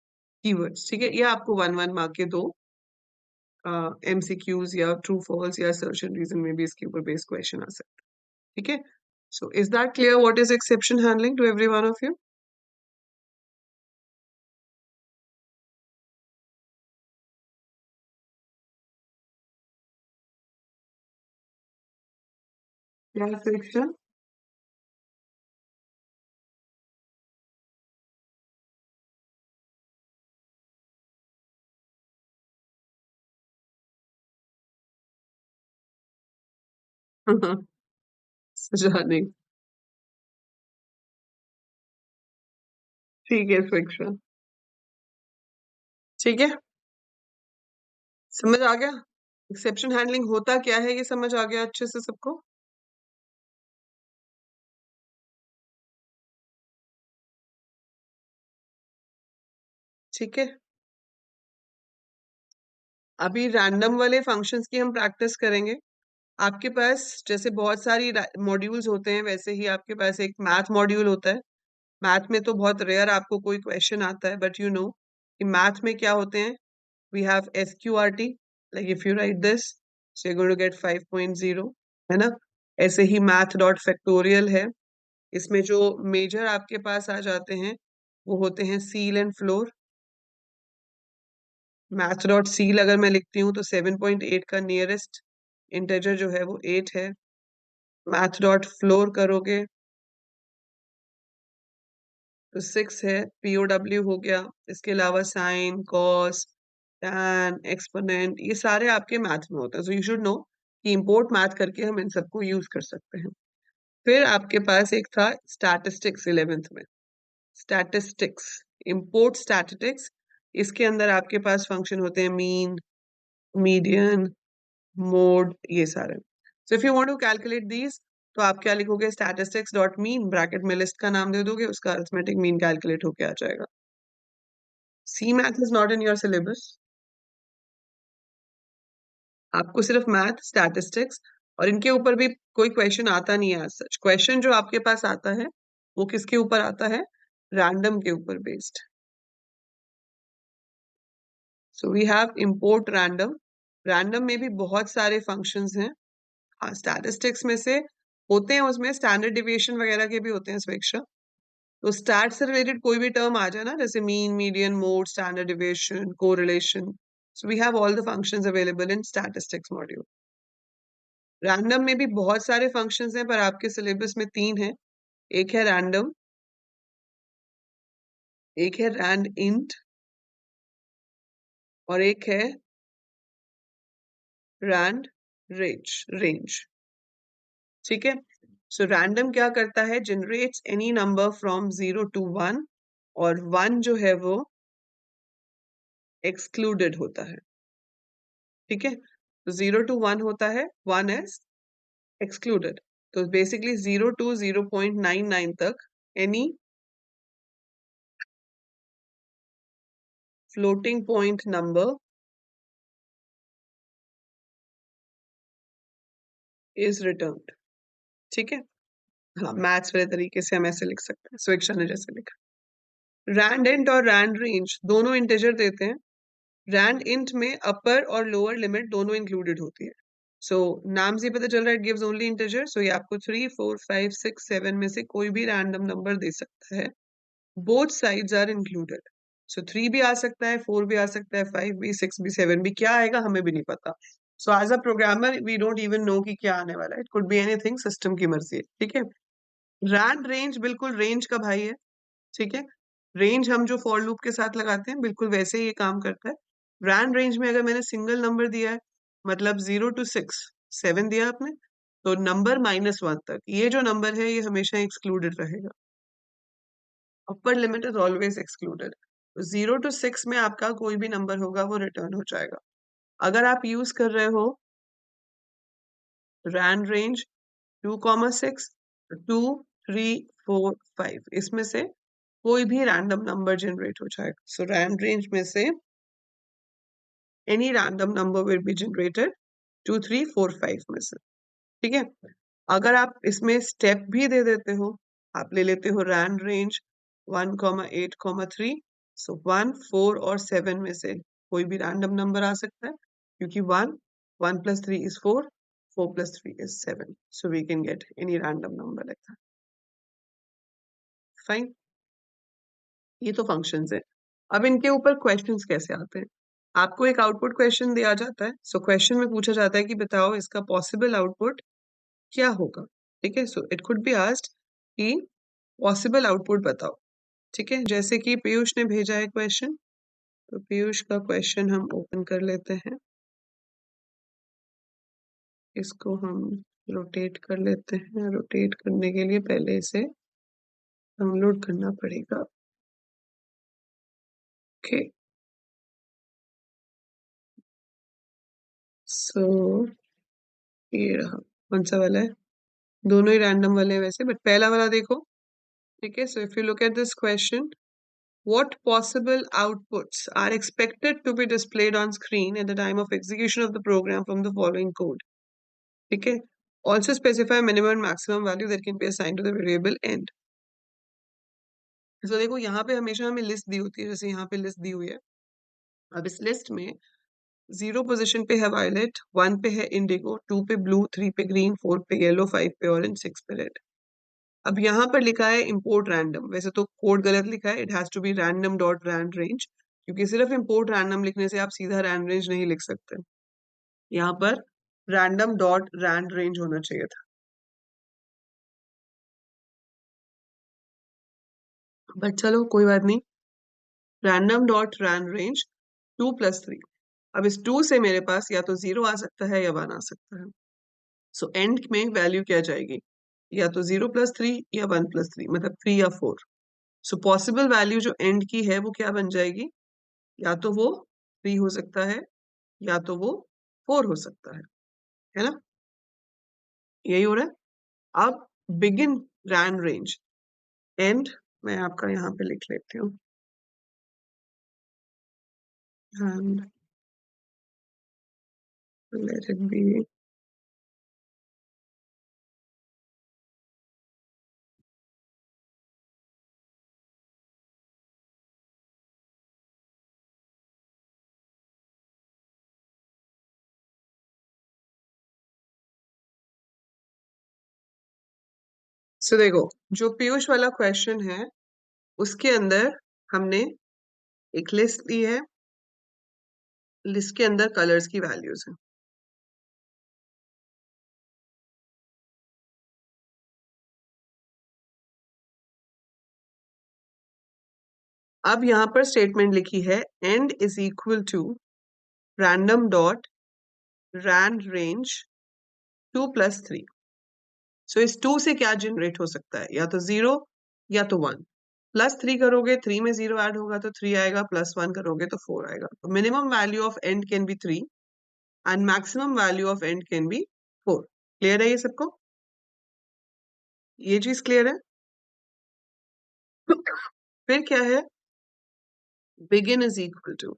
keywords, ठीक है, या आपको 1 1 मार्क के 2 एमसीक्यूज या ट्रू फॉल्स या सर्च एंड रीजन में भी इसके ऊपर बेस्ड क्वेश्चन आ सकता है. ठीक है. So is that clear what is exception handling to every one of you? क्या सेक्शन? सुझाने. ठीक है सेक्शन. ठीक है. समझ आ गया एक्सेप्शन हैंडलिंग होता क्या है, ये समझ आ गया अच्छे से सबको? ठीक है. अभी रैंडम वाले फंक्शंस की हम प्रैक्टिस करेंगे. आपके पास जैसे बहुत सारी मॉड्यूल्स होते हैं, वैसे ही आपके पास एक मैथ मॉड्यूल होता है. मैथ में तो बहुत रेयर आपको कोई क्वेश्चन आता है, बट यू नो कि मैथ में क्या होते हैं. We have SQRT, like if you write this so you going to get 5.0, है ना. ऐसे ही मैथ डॉट फैक्टोरियल है. इसमें जो मेजर आपके पास आ जाते हैं वो होते हैं seal and floor. Math dot seal अगर मैं लिखती हूँ तो 7.8 का नियरेस्ट इंटेजर जो है वो 8 है. मैथ डॉट फ्लोर करोगे तो 6 है. POW हो गया. इसके अलावा साइन, कॉस, टैन, एक्सपोनेंट, ये सारे आपके मैथ में होते हैं. सो यू शुड नो कि इंपोर्ट मैथ करके हम इन सबको यूज कर सकते हैं. फिर आपके पास एक था स्टैटिस्टिक्स 11th में. Statistics, import statistics. इसके अंदर आपके पास फंक्शन होते हैं मीन, मीडियन, मोड, ये सारे. So if you want to calculate these तो आप क्या लिखोगे, स्टैटिस्टिक्स डॉट मीन, ब्रैकेट में लिस्ट का नाम दे दोगे, उसका अरिथमेटिक मीन कैलकुलेट होके आ जाएगा. See math is not in your syllabus. आपको सिर्फ मैथ, स्टैटिस्टिक्स और इनके ऊपर भी कोई क्वेश्चन आता नहीं है. सच क्वेश्चन जो आपके पास आता है वो किसके ऊपर आता है, रैंडम के ऊपर based. So we have import random. Random में भी बहुत सारे फंक्शंस हैं. हाँ, स्टैटिस्टिक्स में से होते हैं, उसमें स्टैंडर्ड डिविएशन वगैरह के भी होते हैं स्वेच्छा. तो स्टैट से रिलेटेड कोई भी टर्म आ जाए ना, जैसे mean, median, mode, standard deviation, correlation, so we have all the functions available in statistics module. Random में भी बहुत सारे फंक्शंस हैं, पर आपके सिलेबस में 3 हैं. एक है रैंडम, एक है रैंड इंट और एक है रैंड रेंज. ठीक है. सो रैंडम क्या करता है, generates any number from 0 to 1 और 1 जो है वो एक्सक्लूडेड होता है. ठीक है. तो 0 to 1 होता है, 1 इज एक्सक्लूडेड. तो बेसिकली 0 to 0.99 तक any floating point number is returned. ठीक है. हाँ, मैथ्स वाले तरीके से हम ऐसे लिख सकते हैं, स्वेच्छा ने जैसे लिखा. रैंड इंट और रैंड रेंज दोनों इंटीजर देते हैं. रैंड इंट में अपर और लोअर लिमिट दोनों इंक्लूडेड होती है. सो नाम से ही पता चल रहा है, इट गिव्स ओनली इंटीजर. सो ये आपको 3, 4, 5, 6, 7 में से कोई भी रैंडम नंबर दे सकता है. Both sides are included. So 3 भी आ सकता है, 4 भी आ सकता है, 5 भी, 6 भी, 7 भी. क्या आएगा हमें भी नहीं पता. So as a programmer we don't even know कि क्या आने वाला है. It could be anything, system की मर्जी है. ठीक है. रैंड रेंज बिल्कुल रेंज का भाई है. ठीक है. रेंज हम जो फॉर लूप के साथ लगाते हैं बिल्कुल वैसे ही ये काम करता है. रैंड रेंज में अगर मैंने सिंगल नंबर दिया है, मतलब 0 to 6, 7 दिया आपने, तो नंबर -1 तक ये जो नंबर है ये हमेशा एक्सक्लूडेड रहेगा. Upper limit is always excluded. 0 to 6 में आपका कोई भी नंबर होगा वो रिटर्न हो जाएगा. अगर आप यूज कर रहे हो रैंड रेंज 2, 6, 2, 3, 4, 5, इसमें से कोई भी रैंडम नंबर जनरेट हो जाएगा. सो रैंड रेंज में से any random number will be generated 2, 3, 4, 5 में से. ठीक है. अगर आप इसमें स्टेप भी दे देते हो, आप ले लेते हो रैंड रेंज 1, 8, 3, सो 1, 4 और 7 में से कोई भी रैंडम नंबर आ सकता है, क्योंकि 1 + 3 is 4, 4 + 3 is 7, so we can get any random number like that. Fine. ये तो फंक्शंस है. अब इनके ऊपर क्वेश्चंस कैसे आते हैं. आपको एक आउटपुट क्वेश्चन दिया जाता है. सो क्वेश्चन में पूछा जाता है कि बताओ इसका पॉसिबल आउटपुट क्या होगा. ठीक है. So it could be asked कि पॉसिबल आउटपुट बताओ. ठीक है. जैसे कि पीयूष ने भेजा है क्वेश्चन, तो पीयूष का क्वेश्चन हम ओपन कर लेते हैं. इसको हम रोटेट कर लेते हैं. रोटेट करने के लिए पहले इसे डाउनलोड करना पड़ेगा. ओके. सो ये रहा. कौन सा वाला है, दोनों ही रैंडम वाले हैं वैसे, बट पहला वाला देखो. ठीक है. सो if you look at this question, what possible outputs are expected to be displayed on screen at the time of execution of the program from the following code. ठीक है. Also specify minimum and maximum value that can be assigned to the variable end. तो देखो यहाँ पे हमेशा हमें list दी होती है, जैसे यहाँ पे लिस्ट दी हुई है। अब इस लिस्ट में 0 पोजीशन पे है वायलेट, 1 पे है इंडिगो, 2 पे ब्लू, 3 पे ग्रीन, 4 पे येलो, 5 पे ऑरेंज, 6 पे रेड। अब यहाँ पर लिखा है इम्पोर्ट रैंडम, वैसे तो कोड गलत लिखा है, it has to be random dot rand range, क्योंकि सिर्फ इम्पोर्ट रैंडम लिखने से आप सीधा रैंड रेंज नहीं लिख सकते। यहाँ पर रैंडम डॉट रैंड रेंज होना चाहिए था, बट चलो कोई बात नहीं। Random dot rand range 2 + 3। अब इस 2 से मेरे पास या तो 0 आ सकता है या 1 आ सकता है। सो एंड में वैल्यू क्या जाएगी, या तो 0 + 3 या 1 + 3, मतलब 3 या 4। सो पॉसिबल वैल्यू जो एंड की है वो क्या बन जाएगी, या तो वो 3 हो सकता है या तो वो 4 हो सकता है ना? यही हो रहा है। अब बिगिन रैंड रेंज एंड, मैं आपका यहाँ पे लिख लेती हूँ, and let it be सो देखो, जो पीयूष वाला क्वेश्चन है उसके अंदर हमने एक लिस्ट ली है, लिस्ट के अंदर कलर्स की वैल्यूज है। अब यहाँ पर स्टेटमेंट लिखी है end is equal to random dot rand range 2 + 3। So इस 2 से क्या जनरेट हो सकता है, या तो 0 या तो 1। +3 करोगे, 3 में 0 ऐड होगा तो 3 आएगा, +1 करोगे तो 4 आएगा। तो minimum value of and can be 3 and maximum value of and can be 4। Clear है ये सबको? ये चीज क्लियर है? फिर क्या है, begin is equal to,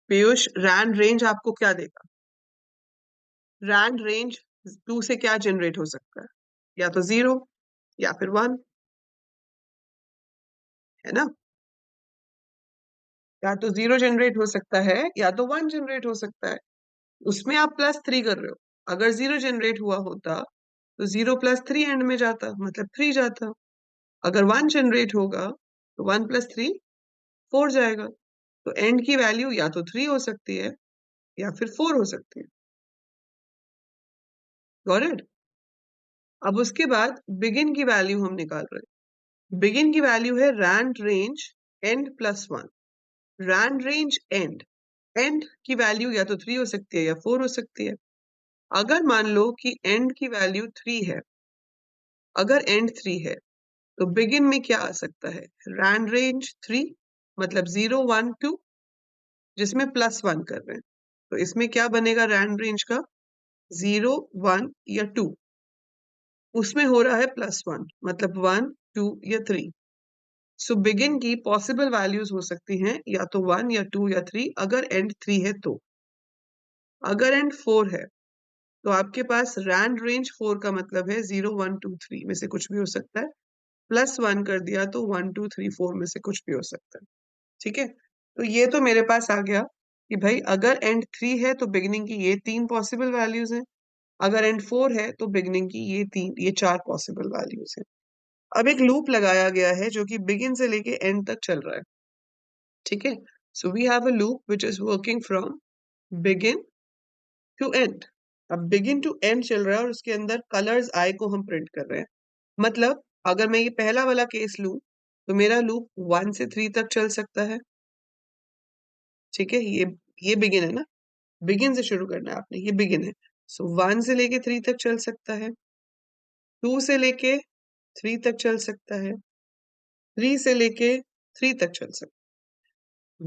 Piyush rand range आपको क्या देगा? रैंड रेंज 2 से क्या जनरेट हो सकता है, या तो 0 या फिर 1, है ना? या तो 0 जनरेट हो सकता है या तो 1 जनरेट हो सकता है। उसमें आप +3 कर रहे हो। अगर 0 जनरेट हुआ होता तो 0 + 3 एंड में जाता, मतलब 3 जाता। अगर 1 जनरेट होगा तो 1 + 3 4 जाएगा। तो एंड की वैल्यू या तो 3 हो सकती है या फिर 4 हो सकती है। Got it? अब उसके बाद बिगिन की वैल्यू हम निकाल रहे हैं। बिगिन की वैल्यू है rand range end +1। Rand range end, end की वैल्यू या तो 3 हो सकती है या 4 हो सकती है। अगर मान लो कि एंड की वैल्यू 3 है, अगर एंड 3 है तो बिगिन में क्या आ सकता है, रैंड रेंज 3, मतलब 0 1 2, जिसमें +1 कर रहे हैं। तो इसमें क्या बनेगा रैंड रेंज का, 0 1 या 2। उसमें हो रहा है +1, मतलब 1 2 या 3। सो बिगिन की पॉसिबल वैल्यूज हो सकती हैं या तो 1 या 2 या 3, अगर एंड 3 है तो। अगर एंड 4 है तो आपके पास रैंड रेंज 4 का मतलब है 0 1 2 3 में से कुछ भी हो सकता है। +1 कर दिया तो 1 2 3 4 में से कुछ भी हो सकता है। ठीक है? तो ये तो मेरे पास आ गया कि भाई अगर एंड 3 है तो बिगिनिंग की ये 3 पॉसिबल वैल्यूज हैं। अगर एंड 4 है तो बिगिनिंग की ये 4 पॉसिबल वैल्यूज हैं। अब एक लूप लगाया गया है जो कि बिगिन से लेके एंड तक चल रहा है। ठीक है? So we have a loop which is working from begin to end. अब बिगिन टू एंड चल रहा है और उसके अंदर कलर्स आई को हम प्रिंट कर रहे हैं। मतलब अगर मैं ये पहला वाला केस लूं तो मेरा लूप 1 से 3 तक चल सकता है। ठीक है, ये बिगिन है ना, बिगिन से शुरू करना है आपने, ये बिगिन है। सो 1 से लेके 3 तक चल सकता है, 2 से लेके 3 तक चल सकता है, 3 से लेके 3 तक चल सकता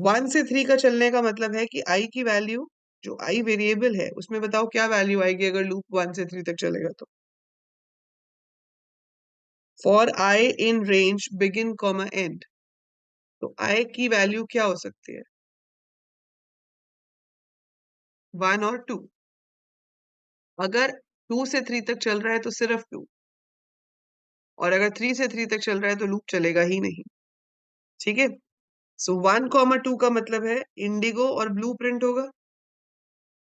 है। 1 से 3 का चलने का मतलब है कि आई की वैल्यू, जो आई वेरिएबल है उसमें बताओ क्या वैल्यू आएगी अगर लूप 1 से 3 तक चलेगा तो। For I in range begin comma and, तो आई की वैल्यू क्या हो सकती है, 1 और 2। अगर 2 से 3 तक चल रहा है तो सिर्फ 2, और अगर 3 से 3 तक चल रहा है तो लूप चलेगा ही नहीं। ठीक है, सो 1, 2 का मतलब है इंडिगो और ब्लू प्रिंट होगा,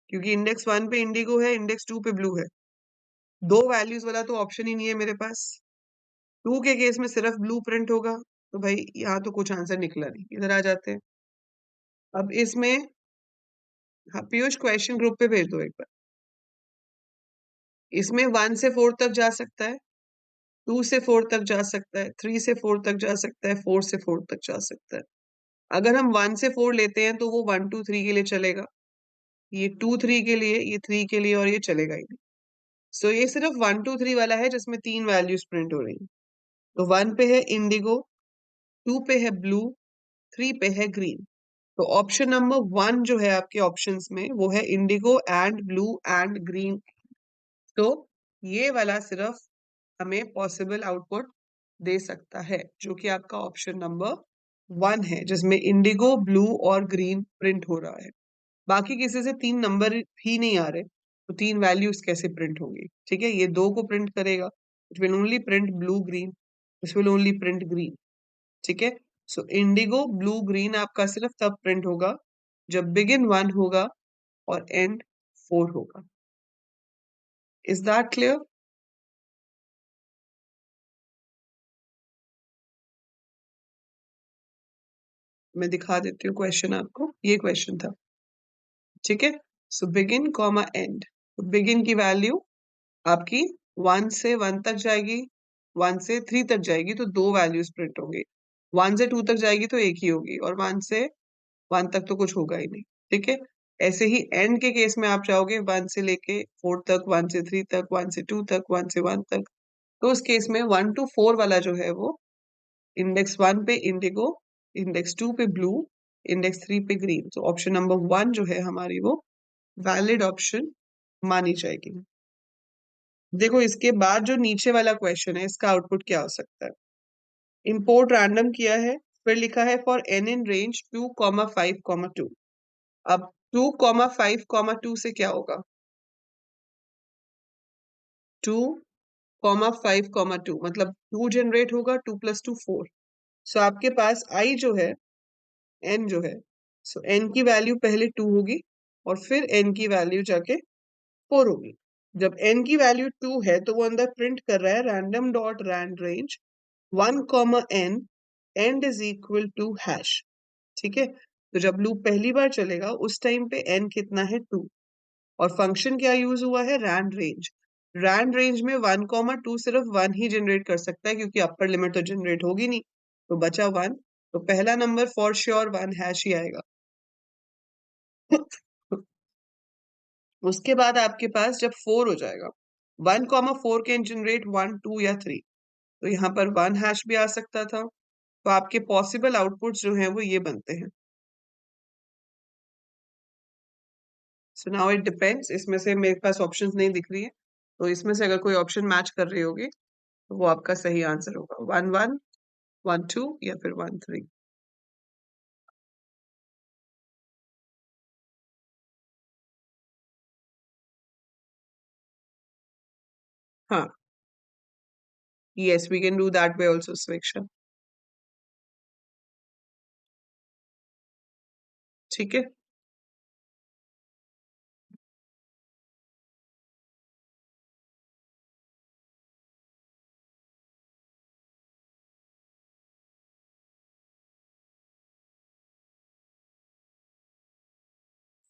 क्योंकि इंडेक्स 1 पे इंडिगो है, इंडेक्स 2 पे ब्लू है। दो वैल्यूज वाला तो ऑप्शन ही नहीं है मेरे पास। 2 के केस में सिर्फ ब्लू प्रिंट होगा, तो भाई यहाँ तो कुछ आंसर निकला नहीं। इधर आ जाते हैं। अब इसमें, हाँ पीयूष क्वेश्चन ग्रुप पे भेज दो एक बार। इसमें 1 से 4 तक जा सकता है, 2 से 4 तक जा सकता है, 3 से 4 तक जा सकता है, 4 से 4 तक जा सकता है। अगर हम 1 से 4 लेते हैं तो वो 1 2 3 के लिए चलेगा, ये 2 3 के लिए, ये 3 के लिए, और ये चलेगा ही नहीं। सो ये सिर्फ 1 2 3 वाला है जिसमें 3 वैल्यूज प्रिंट हो रही हैं। तो 1 पे है इंडिगो, 2 पे है ब्लू, 3 पे है ग्रीन। तो ऑप्शन नंबर 1 जो है आपके ऑप्शंस में वो है Indigo and blue and green. तो ये वाला सिर्फ हमें पॉसिबल आउटपुट दे सकता है, जो कि आपका ऑप्शन नंबर 1 है, जिसमें इंडिगो, ब्लू और ग्रीन प्रिंट हो रहा है। बाकी किसी से 3 नंबर ही नहीं आ रहे, तो 3 वैल्यूज कैसे प्रिंट होंगी? ठीक है, ये 2 को प्रिंट करेगा, it will only print blue green, this will only print green. ठीक है, सो इंडिगो, ब्लू, ग्रीन आपका सिर्फ तब प्रिंट होगा जब बिगिन 1 होगा और एंड 4 होगा। Is that clear? मैं दिखा देती हूँ क्वेश्चन आपको, ये क्वेश्चन था। ठीक है, सो बिगिन कॉमा एंड, बिगिन की वैल्यू आपकी 1 से 1 तक जाएगी, 1 से 3 तक जाएगी तो 2 वैल्यूज प्रिंट होंगी, 1 से 2 तक जाएगी तो एक ही होगी, और 1 से 1 तक तो कुछ होगा ही नहीं। ठीक है, ऐसे ही एंड के केस में आप चाहोगे 1 से लेके 4 तक, 1 से 3 तक, 1 से 2 तक, 1 से 1 तक, तो उस केस में 1 to 4 वाला जो है वो इंडेक्स 1 पे इंडिगो, इंडेक्स 2 पे ब्लू, इंडेक्स 3 पे ग्रीन। तो ऑप्शन नंबर 1 जो है हमारी वो वैलिड ऑप्शन मानी जाएगी। देखो इसके बाद जो नीचे वाला क्वेश्चन है इसका आउटपुट क्या हो सकता है? इंपोर्ट रैंडम किया है, फिर लिखा है फॉर एन इन रेंज 2, 5, 2। अब 2, 5, 2 से क्या होगा? 2, 5, 2 मतलब 2 जनरेट होगा, 2 + 2 4। सो आपके पास आई जो है, एन जो है, सो एन की वैल्यू पहले 2 होगी और फिर एन की वैल्यू जाके 4 होगी। जब एन की वैल्यू 2 है तो वो अंदर प्रिंट कर रहा है random dot rand range 1, end is equal to hash. ठीक है, तो जब लूप पहली बार चलेगा उस टाइम पे एन कितना है? 2। और फंक्शन क्या यूज हुआ है? Rand range. रैंड रेंज में 1, 2 सिर्फ 1 ही जनरेट कर सकता है, क्योंकि अपर लिमिट तो जनरेट होगी नहीं, तो बचा 1। तो पहला नंबर फॉर श्योर 1 हैश ही आएगा। उसके बाद आपके पास जब 4 हो जाएगा, 1, 4 कैन जनरेट 1, 2 या 3, तो यहाँ पर 1 हैश भी आ सकता था। तो आपके पॉसिबल आउटपुट्स जो हैं वो ये बनते हैं। सो नाउ इट डिपेंड्स, इसमें से मेरे पास ऑप्शंस नहीं दिख रही है, तो इसमें से अगर कोई ऑप्शन मैच कर रही होगी तो वो आपका सही आंसर होगा। 1, 1, 1, 2 या फिर 1, 3। हाँ, yes we can do that way also स्वेक्षा। ठीक है,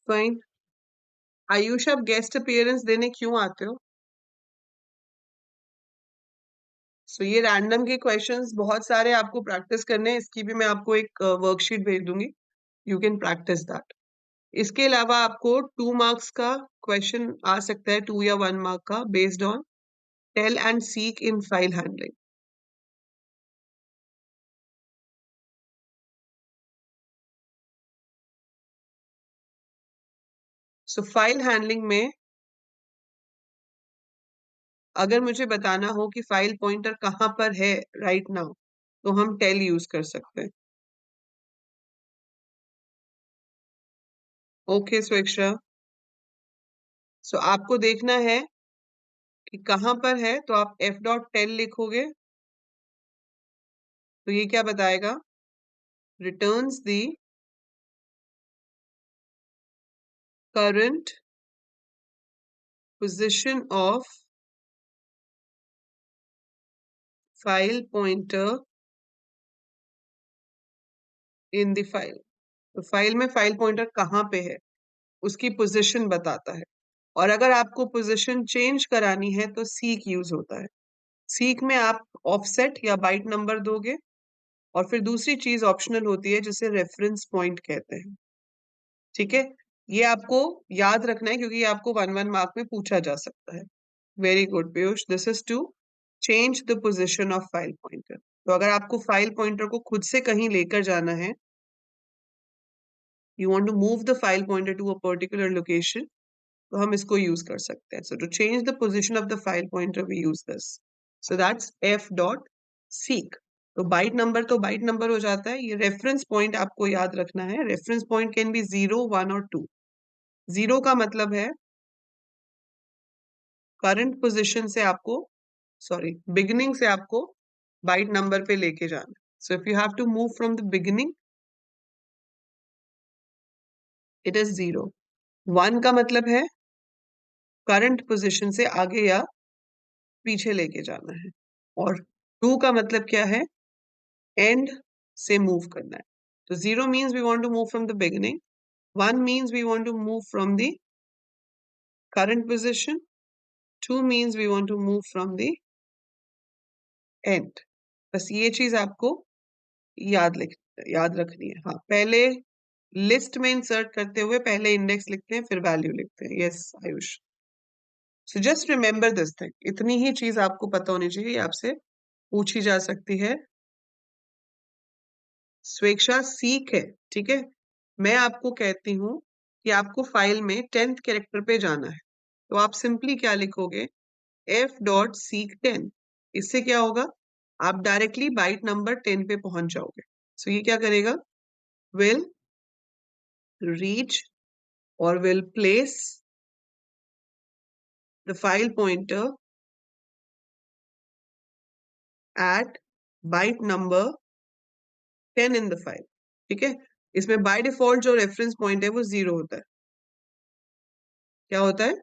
फाइन। आयुष आप गेस्ट अपीयरेंस देने क्यों आते हो? सो ये रैंडम के क्वेश्चंस बहुत सारे आपको प्रैक्टिस करने हैं, इसकी भी मैं आपको एक वर्कशीट भेज दूंगी, यू कैन प्रैक्टिस दैट। इसके अलावा आपको 2 मार्क्स का क्वेश्चन आ सकता है, 2 या 1 मार्क का, based on tell and seek in file handling. So file handling में अगर मुझे बताना हो कि फाइल पॉइंटर कहाँ पर है राइट नाउ, तो हम टेल यूज कर सकते हैं। ओके स्वेक्षा, सो आपको देखना है कि कहाँ पर है, तो आप f डॉट टेल लिखोगे, तो ये क्या बताएगा, returns the current position of file pointer in the file. तो फाइल में फाइल पॉइंटर कहाँ पे है उसकी पोजीशन बताता है। और अगर आपको पोजीशन चेंज करानी है तो सीक यूज होता है। सीक में आप ऑफसेट या बाइट नंबर दोगे, और फिर दूसरी चीज ऑप्शनल होती है जिसे रेफरेंस पॉइंट कहते हैं। ठीक है, ये आपको याद रखना है क्योंकि ये आपको 1 मार्क में पूछा जा सकता है। Very good Piyush, this is to change the position of file pointer. तो अगर आपको फाइल पॉइंटर को खुद से कहीं लेकर जाना है, you want to move the file pointer to a particular location, तो हम इसको यूज कर सकते हैं। So to change the position of the file pointer we use this. So that's f dot seek. तो बाइट नंबर हो जाता है। ये रेफरेंस पॉइंट आपको याद रखना है। रेफरेंस पॉइंट कैन बी 0, 1 और 2। 0 का मतलब है करंट पोजीशन से आपको, सॉरी, बिगिनिंग से आपको बाइट नंबर पे लेके जाना। So if you have to move from the beginning, it is 0। 1 का मतलब है करंट पोजीशन से आगे या पीछे लेके जाना है, और 2 का मतलब क्या है, एंड से मूव करना है। तो 0 means we want to move from the beginning, 1 means we want to move from the current position, 2 means we want to move from the end। बस ये चीज आपको याद रखनी है। हाँ, पहले लिस्ट में इंसर्ट करते हुए पहले इंडेक्स लिखते हैं फिर वैल्यू लिखते हैं। Yes Ayush, so just remember this thing. इतनी ही चीज आपको पता होनी चाहिए, आपसे पूछी जा सकती है। स्वेच्छा सीख है, ठीक है। मैं आपको कहती हूँ कि आपको फाइल में 10th कैरेक्टर पे जाना है, तो आप सिंपली क्या लिखोगे, f डॉट सीक 10। इससे क्या होगा, आप डायरेक्टली बाइट नंबर 10 पे पहुंच जाओगे। सो ये क्या करेगा, विल रीच और will place the file pointer at byte number 10 in the file. ठीक है, इसमें बाय डिफॉल्ट जो रेफरेंस पॉइंट है वो 0 होता है। क्या होता है,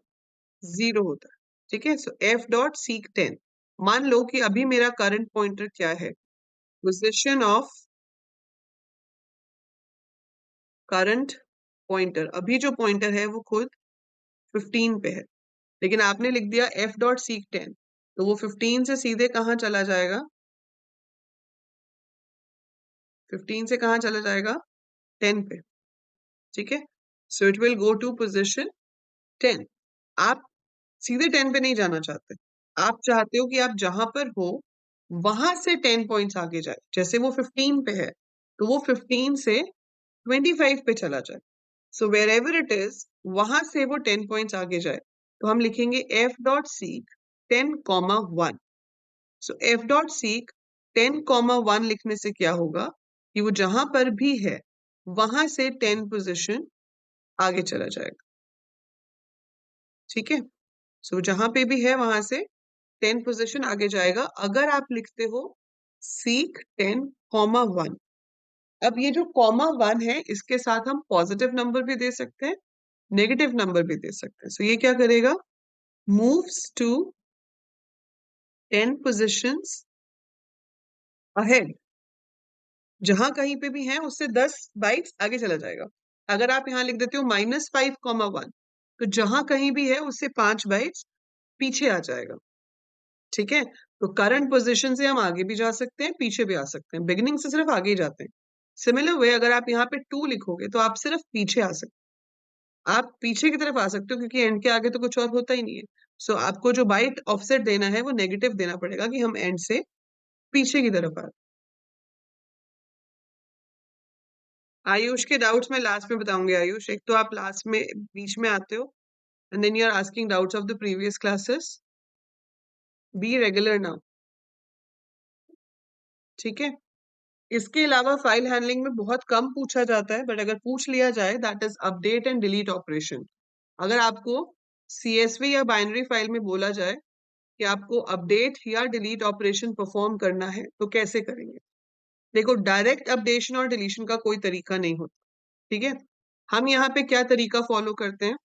0 होता है। ठीक है, सो f डॉट सीक 10। मान लो कि अभी मेरा करंट पॉइंटर क्या है, पोजिशन ऑफ करंट पॉइंटर, अभी जो पॉइंटर है वो खुद 15 पे है, लेकिन आपने लिख दिया f डॉट सीक 10, तो वो 15 से सीधे कहाँ चला जाएगा, 15 से कहाँ चला जाएगा, 10 पे। ठीक है, so it will go to position 10। आप सीधे 10 पे नहीं जाना चाहते, आप चाहते हो कि आप जहां पर हो वहां से 10 पॉइंट्स आगे जाए। जैसे वो 15 पे है, तो वो 15 से 25 पे चला जाए। So wherever it is, वहां से वो 10 पॉइंट्स आगे जाए। तो हम लिखेंगे f डॉट सीक 10, 1। सो f डॉट सीक 10, 1 लिखने से क्या होगा कि वो जहां पर भी है वहां से 10 पोजीशन आगे चला जाएगा। ठीक है, सो जहां पे भी है वहां से 10 पोजीशन आगे जाएगा। अगर आप लिखते हो सीक 10, 1, अब ये जो कॉमा 1 है इसके साथ हम पॉजिटिव नंबर भी दे सकते हैं, नेगेटिव नंबर भी दे सकते हैं। सो ये क्या करेगा, moves to 10 positions ahead। जहां कहीं पे भी है उससे 10 बाइट्स आगे चला जाएगा। अगर आप यहाँ लिख देते हो -5, 1, तो जहां कहीं भी है उससे 5 बाइट्स पीछे आ जाएगा। ठीक है, तो करंट पोजीशन से हम आगे भी जा सकते हैं, पीछे भी आ सकते हैं। बिगिनिंग से सिर्फ आगे ही जाते हैं। सिमिलर वे अगर आप यहाँ पे 2 लिखोगे तो आप सिर्फ पीछे आ सकते हैं। आप पीछे की तरफ आ सकते हो क्योंकि एंड के आगे तो कुछ और होता ही नहीं है। सो आपको जो बाइट ऑफसेट देना है वो नेगेटिव देना पड़ेगा कि हम एंड से पीछे की तरफ आ। आयुष के डाउट्स मैं लास्ट में बताऊंगी। आयुष, एक तो आप लास्ट में बीच में आते हो and then you are asking doubts of the previous classes. Be regular now, ठीक है। इसके अलावा फाइल हैंडलिंग में बहुत कम पूछा जाता है, बट अगर पूछ लिया जाए that is update and delete operation. अगर आपको CSV या बाइनरी फाइल में बोला जाए कि आपको अपडेट या डिलीट ऑपरेशन परफॉर्म करना है तो कैसे करेंगे। देखो, डायरेक्ट अपडेशन और डिलीशन का कोई तरीका नहीं होता, ठीक है। हम यहाँ पे क्या तरीका फॉलो करते हैं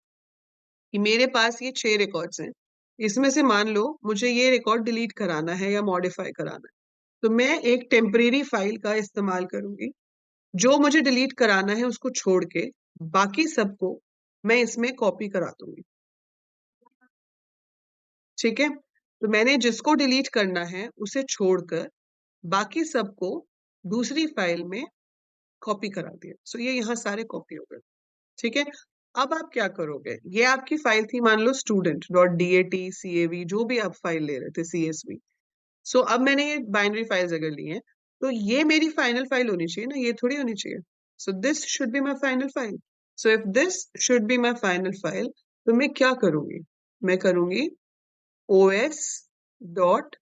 कि मेरे पास ये 6 रिकॉर्ड्स हैं, इसमें से मान लो मुझे ये रिकॉर्ड डिलीट कराना है या मॉडिफाई कराना है, तो मैं एक टेम्परेरी फाइल का इस्तेमाल करूंगी। जो मुझे डिलीट कराना है उसको छोड़ के बाकी सबको मैं इसमें कॉपी करा दूंगी, ठीक है। तो मैंने जिसको डिलीट करना है उसे छोड़कर बाकी सबको दूसरी फाइल में कॉपी करा दिया। सो ये यहाँ सारे कॉपी हो गए, ठीक है। अब आप क्या करोगे, ये आपकी फाइल थी मान लो student dot D A T C A V, जो भी आप फाइल ले रहे थे, सी एस वी। सो अब मैंने ये बाइनरी फाइल्स अगर ली हैं तो ये मेरी फाइनल फाइल होनी चाहिए ना, ये थोड़ी होनी चाहिए। So this should be my final file. So if this should be my final file, तो मैं क्या करूंगी, मैं करूंगी os dot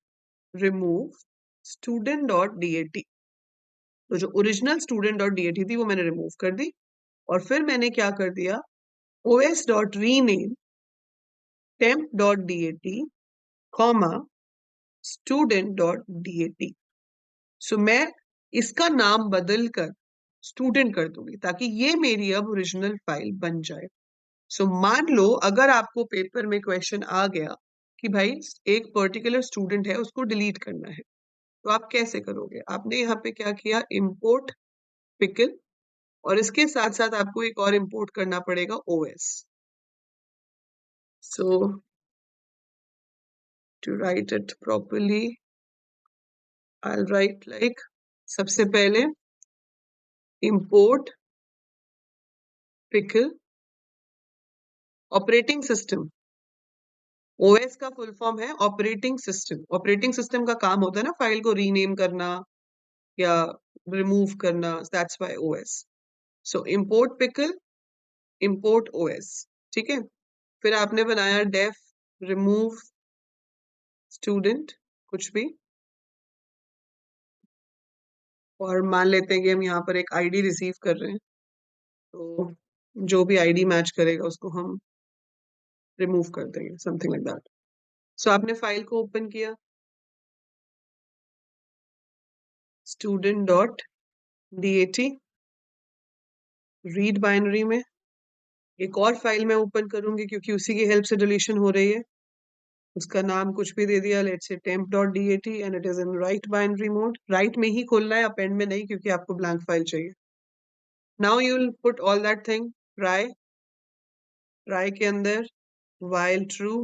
remove student dot D A T. तो जो original student dot D A T थी वो मैंने रिमूव कर दी, और फिर मैंने क्या कर दिया, os dot rename temp dot D A T comma student dot D A T. So मैं इसका नाम बदल कर स्टूडेंट कर दूंगी ताकि ये मेरी अब ओरिजिनल फाइल बन जाए। सो मान लो अगर आपको पेपर में क्वेश्चन आ गया कि भाई एक पर्टिकुलर स्टूडेंट है उसको डिलीट करना है, तो आप कैसे करोगे। आपने यहाँ पे क्या किया, इंपोर्ट पिकल, और इसके साथ साथ आपको एक और इंपोर्ट करना पड़ेगा OS. So to write it properly I write like, सबसे पहले import pickle operating system. OS का फुल फॉर्म है ऑपरेटिंग सिस्टम। ऑपरेटिंग सिस्टम का काम होता है ना फाइल को रीनेम करना या रिमूव करना, that's why OS. So import pickle, import OS, ठीक है। फिर आपने बनाया डेफ रिमूव स्टूडेंट, कुछ भी, और मान लेते हैं कि हम यहाँ पर एक आईडी रिसीव कर रहे हैं, तो जो भी आईडी मैच करेगा उसको हम रिमूव कर देंगे, समथिंग लाइक दैट। सो आपने फाइल को ओपन किया, student dot D A T, read binary में एक और फाइल मैं ओपन करूंगी क्योंकि उसी की हेल्प से डिलीशन हो रही है। उसका नाम कुछ भी दे दिया, let's say temp dot D A T, and it is in right binary mode. Right में ही खोलना है, अपेंड में नहीं, क्योंकि आपको ब्लैंक फाइल चाहिए। Now you will put all that thing, try, try के अंदर while true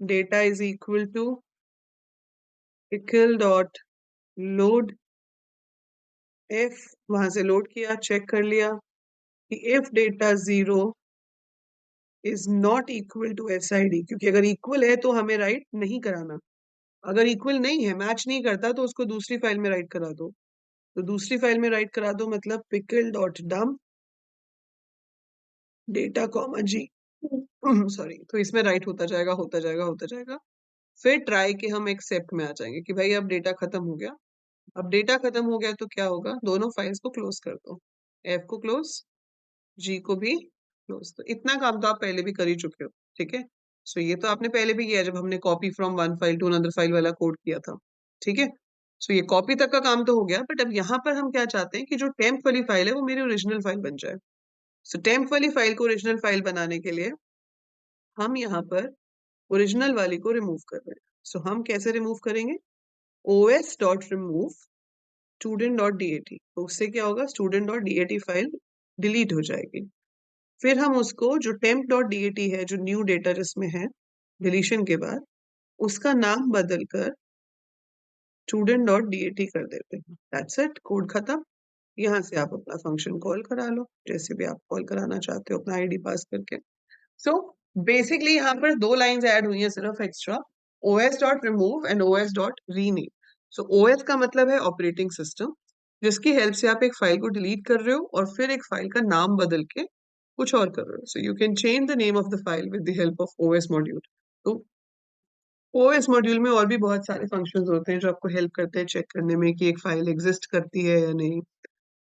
data is equal to pickle dot load if, वहां से लोड किया, चेक कर लिया कि if data 0 is not equal to SID, क्योंकि अगर इक्वल है तो हमें राइट नहीं कराना, अगर इक्वल नहीं है, मैच नहीं करता, तो उसको दूसरी फाइल में राइट करा दो। तो दूसरी फाइल में राइट करा दो मतलब pickle dot dump data comma जी, सॉरी, तो इसमें राइट होता जाएगा होता जाएगा होता जाएगा। फिर ट्राई के हम एक्सेप्ट में आ जाएंगे कि भाई अब डेटा खत्म हो गया। अब डेटा खत्म हो गया तो क्या होगा, दोनों फाइल्स को क्लोज कर दो, एफ को क्लोज, जी को भी क्लोज। तो इतना काम तो आप पहले भी कर ही चुके हो, ठीक है। सो ये तो आपने पहले भी किया जब हमने copy from one file to another file वाला कोड किया था, ठीक है। सो ये कॉपी तक का काम तो हो गया, बट अब यहाँ पर हम क्या चाहते हैं कि जो टेम्प वाली फाइल है वो मेरी ओरिजिनल फाइल बन जाए। सो टेम्प वाली फाइल को ओरिजिनल फाइल बनाने के लिए हम यहाँ पर ओरिजिनल वाली को रिमूव कर रहे हैं। सो हम कैसे रिमूव करेंगे, os dot remove student dot D A T, तो उससे क्या होगा, student dot D A T file delete हो जाएगी। फिर हम उसको जो temp dot D A T है, जो न्यू डेटा जिसमें है डिलीशन के बाद, उसका नाम बदलकर student dot D A T कर देते हैं। दैट्स इट, कोड खत्म। यहाँ से आप अपना फंक्शन कॉल करा लो, जैसे भी आप कॉल कराना चाहते हो अपना आईडी पास करके। सो बेसिकली यहाँ पर दो लाइंस ऐड हुई हैं सिर्फ extra, os dot remove and os dot rename. So os का मतलब है ऑपरेटिंग सिस्टम, जिसकी हेल्प से आप एक फाइल को डिलीट कर रहे हो और फिर एक फाइल का नाम बदल के कुछ और कर रहे हो। सो you can change the name of the file with the help of OS module. तो ओएस मॉड्यूल में और भी बहुत सारे फंक्शंस होते हैं जो आपको हेल्प करते हैं चेक करने में कि एक फाइल एग्जिस्ट करती है या नहीं,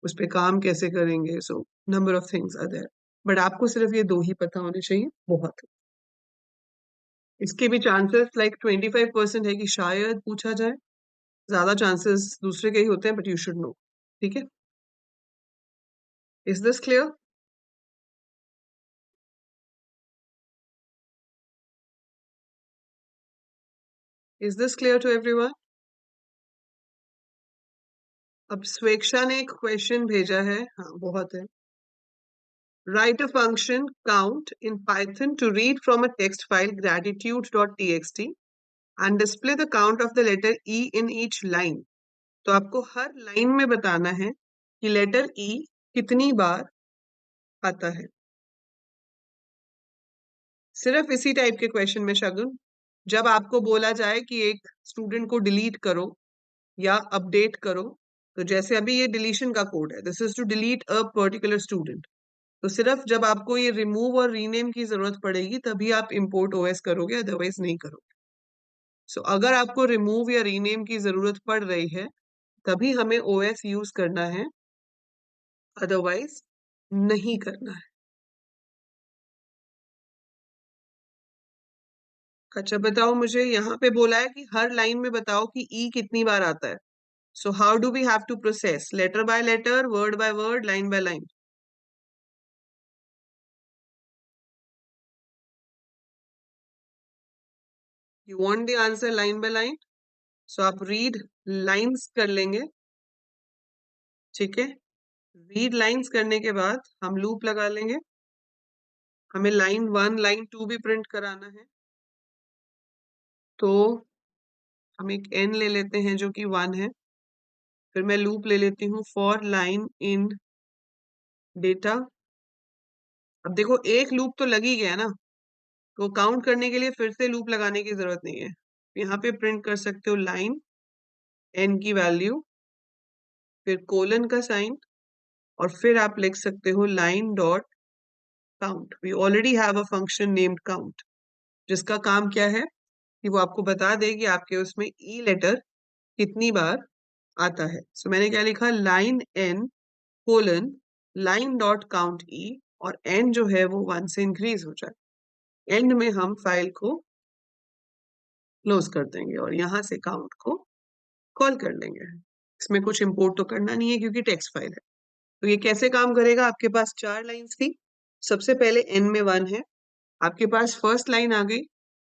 उस पे काम कैसे करेंगे। So number of things are there, but आपको सिर्फ ये दो ही पता होने चाहिए, बहुत। इसके भी चांसेस लाइक 25% है कि शायद पूछा जाए, ज्यादा चांसेस दूसरे के ही होते हैं, बट यू शुड नो। ठीक है, is this clear? Is this clear to everyone? अब स्वेक्षा ने एक क्वेश्चन भेजा है, हाँ बहुत है। Write a function count in Python to read from a text file gratitude.txt and display the count of the letter E in each line. तो आपको हर लाइन में बताना है कि लेटर E कितनी बार आता है। सिर्फ इसी टाइप के क्वेश्चन में शगुन, जब आपको बोला जाए कि एक स्टूडेंट को डिलीट करो या अपडेट करो, तो जैसे अभी ये डिलीशन का कोड है, this is to delete a particular student, तो सिर्फ जब आपको ये रिमूव और रीनेम की जरूरत पड़ेगी तभी आप इंपोर्ट ओएस करोगे, अदरवाइज नहीं करोगे। सो अगर आपको रिमूव या रीनेम की जरूरत पड़ रही है तभी हमें ओएस यूज करना है, अदरवाइज नहीं करना है। अच्छा बताओ मुझे, यहाँ पे बोला है कि हर लाइन में बताओ कि ई कितनी बार आता है। So how do we have to process, letter by letter, word by word, line by line? You want the answer line by line? So आप रीड लाइंस कर लेंगे। ठीक है, रीड लाइंस करने के बाद हम लूप लगा लेंगे। हमें लाइन 1 लाइन 2 भी प्रिंट कराना है, तो हम एक एन ले लेते हैं जो कि 1 है। फिर मैं लूप ले लेती हूँ फॉर लाइन इन डेटा। अब देखो एक लूप तो लग ही गया ना, तो काउंट करने के लिए फिर से लूप लगाने की जरूरत नहीं है। यहाँ पे प्रिंट कर सकते हो लाइन, एन की वैल्यू, फिर कोलन का साइन, और फिर आप लिख सकते हो line dot count. We already have a function named count, जिसका काम क्या है कि वो आपको बता दे कि आपके उसमें ई लेटर कितनी बार आता है। सो मैंने क्या लिखा, line n colon line dot count e, और एन जो है वो 1 से इंक्रीज हो जाए। एंड में हम फाइल को क्लोज कर देंगे और यहाँ से काउंट को कॉल कर लेंगे। इसमें कुछ इंपोर्ट तो करना नहीं है क्योंकि टेक्स्ट फाइल है। तो ये कैसे काम करेगा, आपके पास 4 लाइंस थी, सबसे पहले एन में 1 है, आपके पास फर्स्ट लाइन आ गई,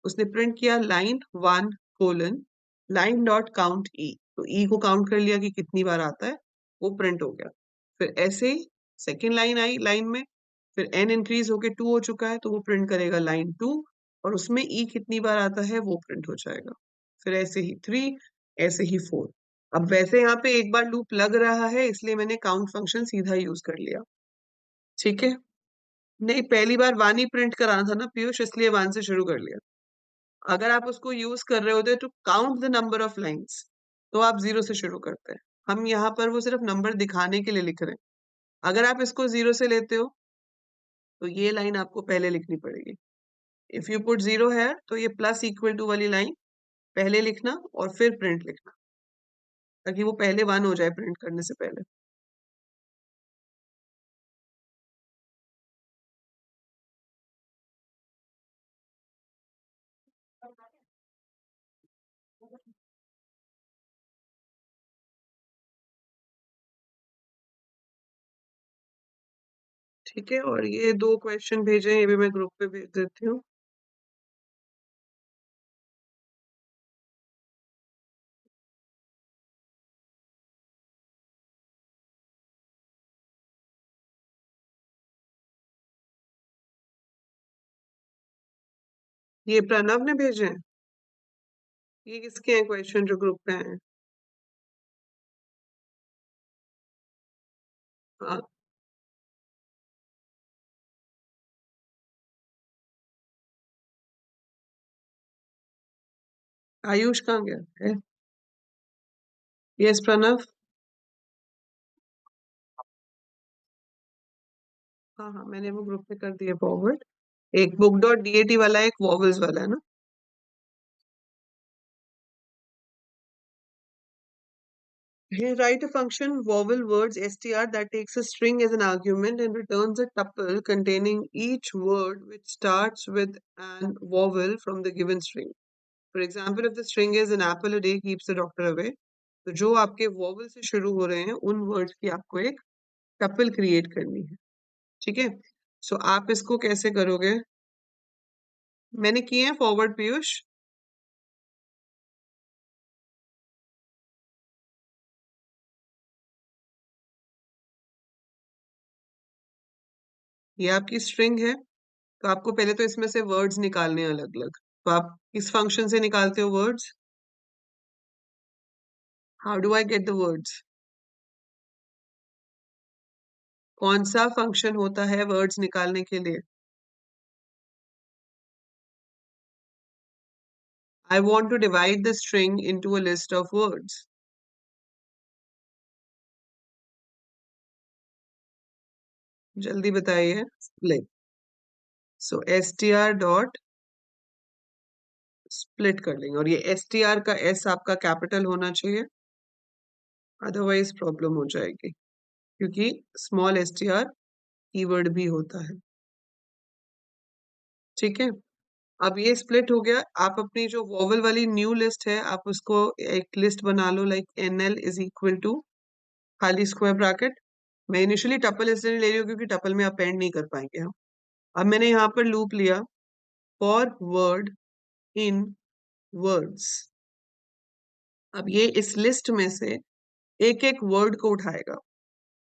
उसने प्रिंट किया line 1 colon line dot count e, तो ई को काउंट कर लिया कि कितनी बार आता है, वो प्रिंट हो गया। फिर ऐसे ही सेकेंड लाइन आई लाइन में, फिर एन इंक्रीज होके 2 हो चुका है, तो वो प्रिंट करेगा लाइन 2, और उसमें ई कितनी बार आता है वो प्रिंट हो जाएगा। फिर ऐसे ही 3, ऐसे ही 4। अब वैसे यहाँ पे एक बार लूप लग रहा है इसलिए मैंने काउंट फंक्शन सीधा यूज कर लिया। ठीक है, नहीं पहली बार 1 ही प्रिंट कराना था ना पीयूष, इसलिए 1 से शुरू कर लिया। अगर आप उसको यूज कर रहे होते to count the number of lines, तो आप 0 से शुरू करते हैं। हम यहाँ पर वो सिर्फ नंबर दिखाने के लिए लिख रहे हैं। अगर आप इसको 0 से लेते हो तो ये लाइन आपको पहले लिखनी पड़ेगी। इफ यू पुट 0 है तो ये प्लस इक्वल टू वाली लाइन पहले लिखना और फिर प्रिंट लिखना, ताकि वो पहले 1 हो जाए प्रिंट करने से पहले। ठीक है, और ये 2 क्वेश्चन भेजे हैं, ये भी मैं ग्रुप पे भेज देती हूँ। ये प्रणव ने भेजे हैं। ये किसके हैं क्वेश्चन जो ग्रुप पे हैं? हाँ, आयुष कहाँ गया है? यस प्रणव। हाँ हाँ, मैंने वो ग्रुप पे कर दिया फॉरवर्ड। एक बुक डॉट डीएटी वाला है, एक वॉवल्स वाला है ना। Here, write a function vowel words str that takes a string as an argument and returns a tuple containing each word which starts with an vowel from the given string. For example, if the string is an apple a day keeps the doctor away, तो जो आपके vowel से शुरू हो रहे हैं उन words की आपको एक tuple create करनी है. ठीक है? सो आप इसको कैसे करोगे? मैंने किए हैं फॉरवर्ड पीयूष. ये आपकी स्ट्रिंग है, तो आपको पहले तो इसमें से वर्ड्स निकालने हैं अलग अलग. तो आप किस फंक्शन से निकालते हो words? How do I get the words? कौन सा फंक्शन होता है वर्ड्स निकालने के लिए? I want to divide the string into a list of words. जल्दी बताइए. Split. So str dot split कर लेंगे और ये str का s आपका कैपिटल होना चाहिए, अदरवाइज प्रॉब्लम हो जाएगी क्योंकि स्मॉल str कीवर्ड भी होता है. ठीक है? अब ये स्प्लिट हो गया. आप अपनी जो वॉवल वाली न्यू लिस्ट है आप उसको एक लिस्ट बना लो, like nl is equal to खाली स्क्वायर ब्रैकेट. मैं इनिशियली टपल इसलिए ले रही हूँ क्योंकि टपल में अपेंड नहीं कर पाएंगे हम. अब मैंने यहाँ पर लूप लिया फॉर वर्ड इन वर्ड्स. अब ये इस लिस्ट में से एक एक वर्ड को उठाएगा.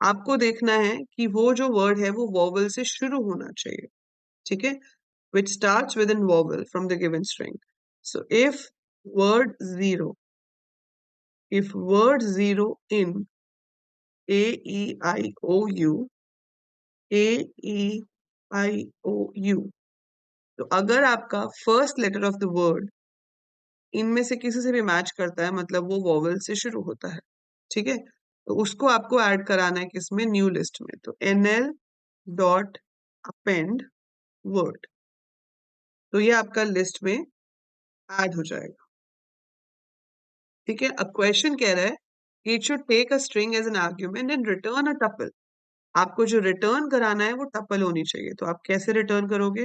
आपको देखना है कि वो जो वर्ड है वो वॉवल से शुरू होना चाहिए. ठीक है? which starts with a vowel from the given string. So word zero, if word zero in A E I O U, A E I O U, तो अगर आपका first letter of the word इनमें से किसी से भी match करता है मतलब वो वॉवल से शुरू होता है. ठीक है? तो उसको आपको ऐड कराना है किसमें? न्यू लिस्ट में. तो nl डॉट अपेंड वर्ड, तो ये आपका लिस्ट में ऐड हो जाएगा. ठीक है? अब क्वेश्चन कह रहा है it should take a string as an argument and return a tuple. आपको जो रिटर्न कराना है वो टपल होनी चाहिए. तो आप कैसे रिटर्न करोगे?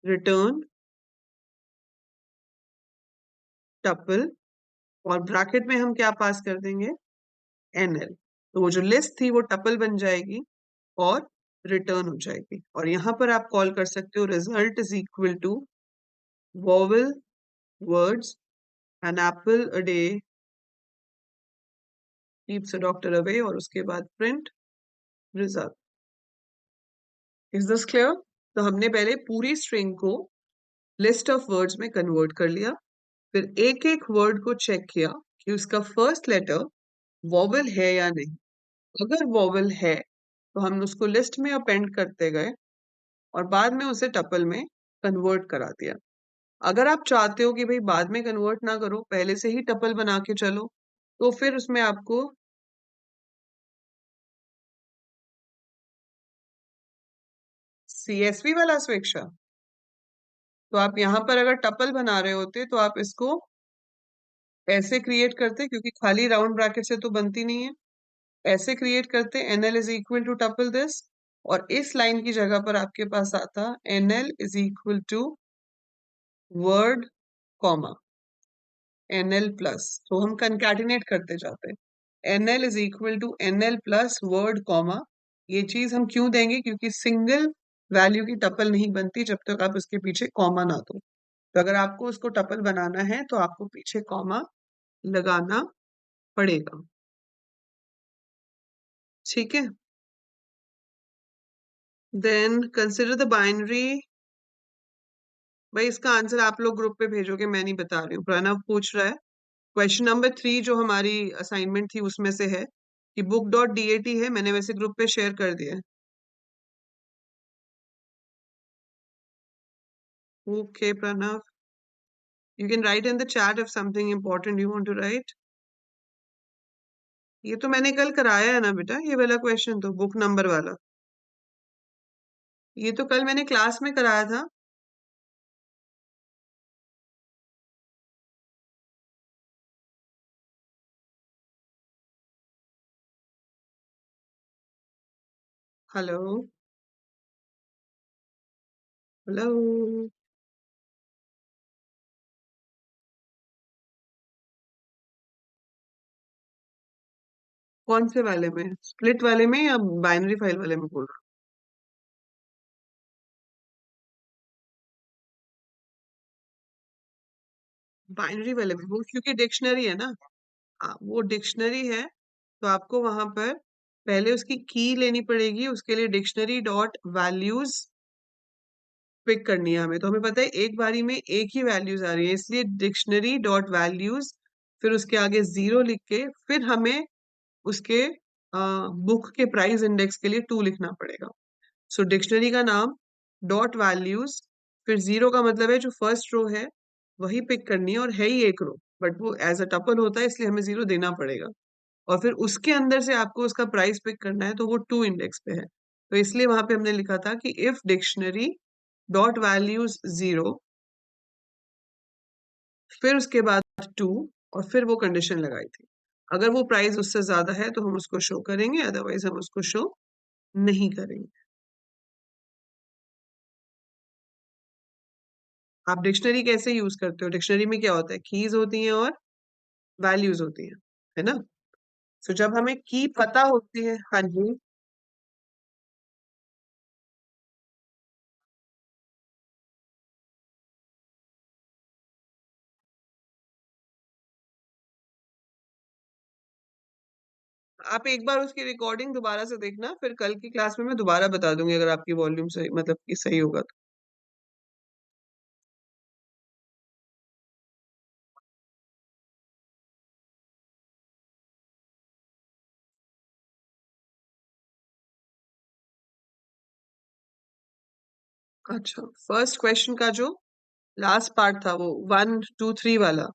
रिटर्न टपल और ब्रैकेट में हम क्या पास कर देंगे? nl. तो वो जो लिस्ट थी वो टपल बन जाएगी और रिटर्न हो जाएगी. और यहाँ पर आप कॉल कर सकते हो result is equal to vowel words an apple a day keeps a doctor away और उसके बाद print result. Is this clear? तो हमने पहले पूरी स्ट्रिंग को लिस्ट ऑफ वर्ड्स में कन्वर्ट कर लिया. फिर एक एक वर्ड को चेक किया कि उसका फर्स्ट लेटर वॉवल है या नहीं. अगर वॉवल है तो हम उसको लिस्ट में अपेंड करते गए और बाद में उसे टपल में कन्वर्ट करा दिया. अगर आप चाहते हो कि भाई बाद में कन्वर्ट ना करो, पहले से ही टपल बना के चलो, तो फिर उसमें आपको CSV वाला स्वेच्छा. तो आप यहाँ पर अगर टपल बना रहे होते तो आप इसको ऐसे क्रिएट करते, क्योंकि खाली राउंड ब्रैकेट से तो बनती नहीं है. ऐसे क्रिएट करते nl is equal to tuple this, और इस लाइन की जगह पर आपके पास आता nl is equal to word comma nl plus. तो हम कंकैटिनेट करते जाते हैं. nl is equal to nl plus word comma. ये चीज हम क्यों देंगे? क्योंकि सिंगल वैल्यू की टपल नहीं बनती जब तक आप उसके पीछे कॉमा ना दो. तो अगर आपको उसको टपल बनाना है तो आपको पीछे कॉमा लगाना पड़ेगा. ठीक है? Then consider the binary. भाई इसका आंसर आप लोग ग्रुप पे भेजोगे, मैं नहीं बता रही हूँ. प्रणव पूछ रहा है. क्वेश्चन नंबर 3 जो हमारी असाइनमेंट थी उसमें से है कि बुक डॉट DAT है. मैंने वैसे ग्रुप पे शेयर कर दिया है. Okay Pranav, you can write in the chat if something important you want to write. ये तो मैंने कल कराया है ना बेटा, ये वाला क्वेश्चन तो बुक नंबर वाला. ये तो कल मैंने क्लास में कराया था. हेलो। हेलो। कौन से वाले में, स्प्लिट वाले में या बाइनरी फाइल वाले में बोल रहा हूँ? बाइनरी वाले में वो क्योंकि डिक्शनरी है ना। हाँ, वो डिक्शनरी है। तो आपको वहां पर पहले उसकी की लेनी पड़ेगी, उसके लिए डिक्शनरी डॉट वैल्यूज पिक करनी है हमें। तो हमें पता है एक बारी में एक ही वैल्यूज आ रही है, इसलिए डिक्शनरी डॉट वैल्यूज, फिर उसके आगे जीरो लिख के फिर हमें उसके बुक के प्राइस इंडेक्स के लिए टू लिखना पड़ेगा। सो डिक्शनरी का नाम डॉट वैल्यूज, फिर जीरो का मतलब है जो फर्स्ट रो है वही पिक करनी है, और है ही एक रो बट वो एज अ टपल होता है इसलिए हमें जीरो देना पड़ेगा। और फिर उसके अंदर से आपको उसका प्राइस पिक करना है, तो वो टू इंडेक्स पे है। तो इसलिए वहां पे हमने लिखा था कि if dictionary dot values zero, फिर उसके बाद टू, और फिर वो कंडीशन लगाई थी। अगर वो प्राइस उससे ज्यादा है तो हम उसको शो करेंगे, अदरवाइज हम उसको शो नहीं करेंगे। आप डिक्शनरी कैसे यूज करते हो? डिक्शनरी में क्या होता है, कीज होती हैं और वैल्यूज होती हैं, है ना। तो जब हमें की पता होती है, हाँ जी। आप एक बार उसकी रिकॉर्डिंग दोबारा से देखना, फिर कल की क्लास में मैं दोबारा बता दूंगी अगर आपकी वॉल्यूम सही, मतलब कि सही होगा तो। अच्छा, फर्स्ट क्वेश्चन का जो लास्ट पार्ट था वो 1 2 3 वाला,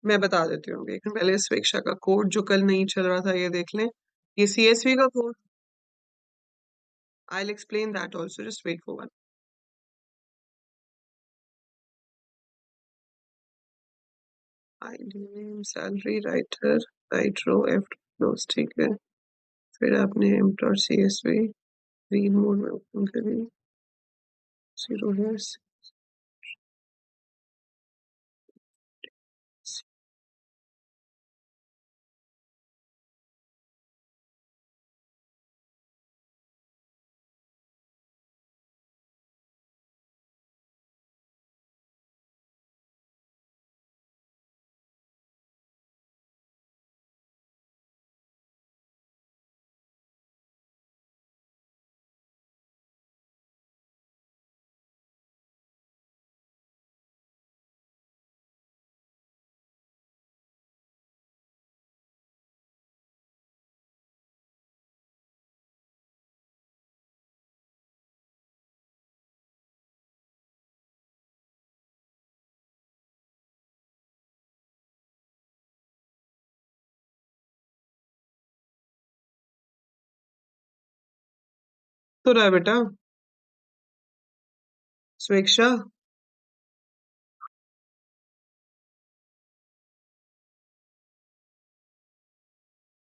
मैं बता देती हूँ। एक पहले स्वेच्छा का कोड जो कल नहीं चल रहा था ये देख लें। ये सीएसवी का code, I will explain that also, just wait for one. ID name, salary, writer, write row, F close, ठीक है। फिर आपने एम्प्लॉय सीएसवी रीड मोड में ओपन करी, जीरो है। तो रहा है बेटा स्वेच्छा,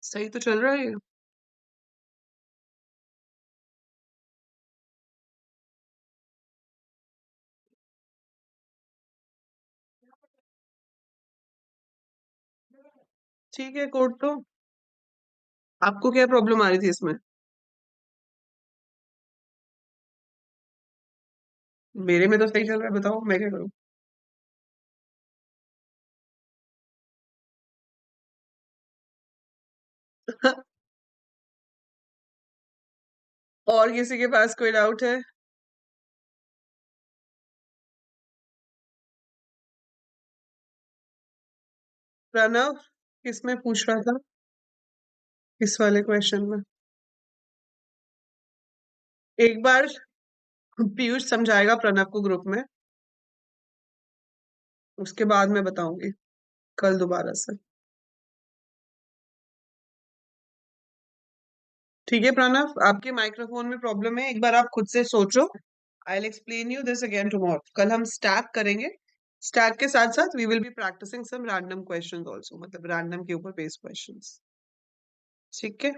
सही तो चल रहा है ये। ठीक है कोड तो, आपको क्या प्रॉब्लम आ रही थी इसमें? मेरे में तो सही चल रहा है, बताओ मैं क्या करूं? और किसी के पास कोई डाउट है? प्रणव किसमें पूछ रहा था, किस वाले क्वेश्चन में? एक बार पीयूष समझाएगा प्रणव को ग्रुप में, उसके बाद मैं बताऊंगी कल दोबारा से। ठीक है प्रणव, आपके माइक्रोफोन में प्रॉब्लम है, एक बार आप खुद से सोचो। I will explain you this again tomorrow. कल हम स्टैक करेंगे, स्टैक के साथ साथ we will be practising some random questions also, मतलब रैंडम के ऊपर बेस्ड क्वेश्चंस। ठीक है।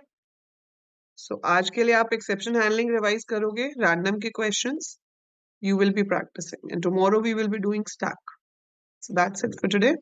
सो आज के लिए आप एक्सेप्शन हैंडलिंग रिवाइज करोगे, रैंडम के questions you will be practicing, and tomorrow we will be doing stack. So that's it for today.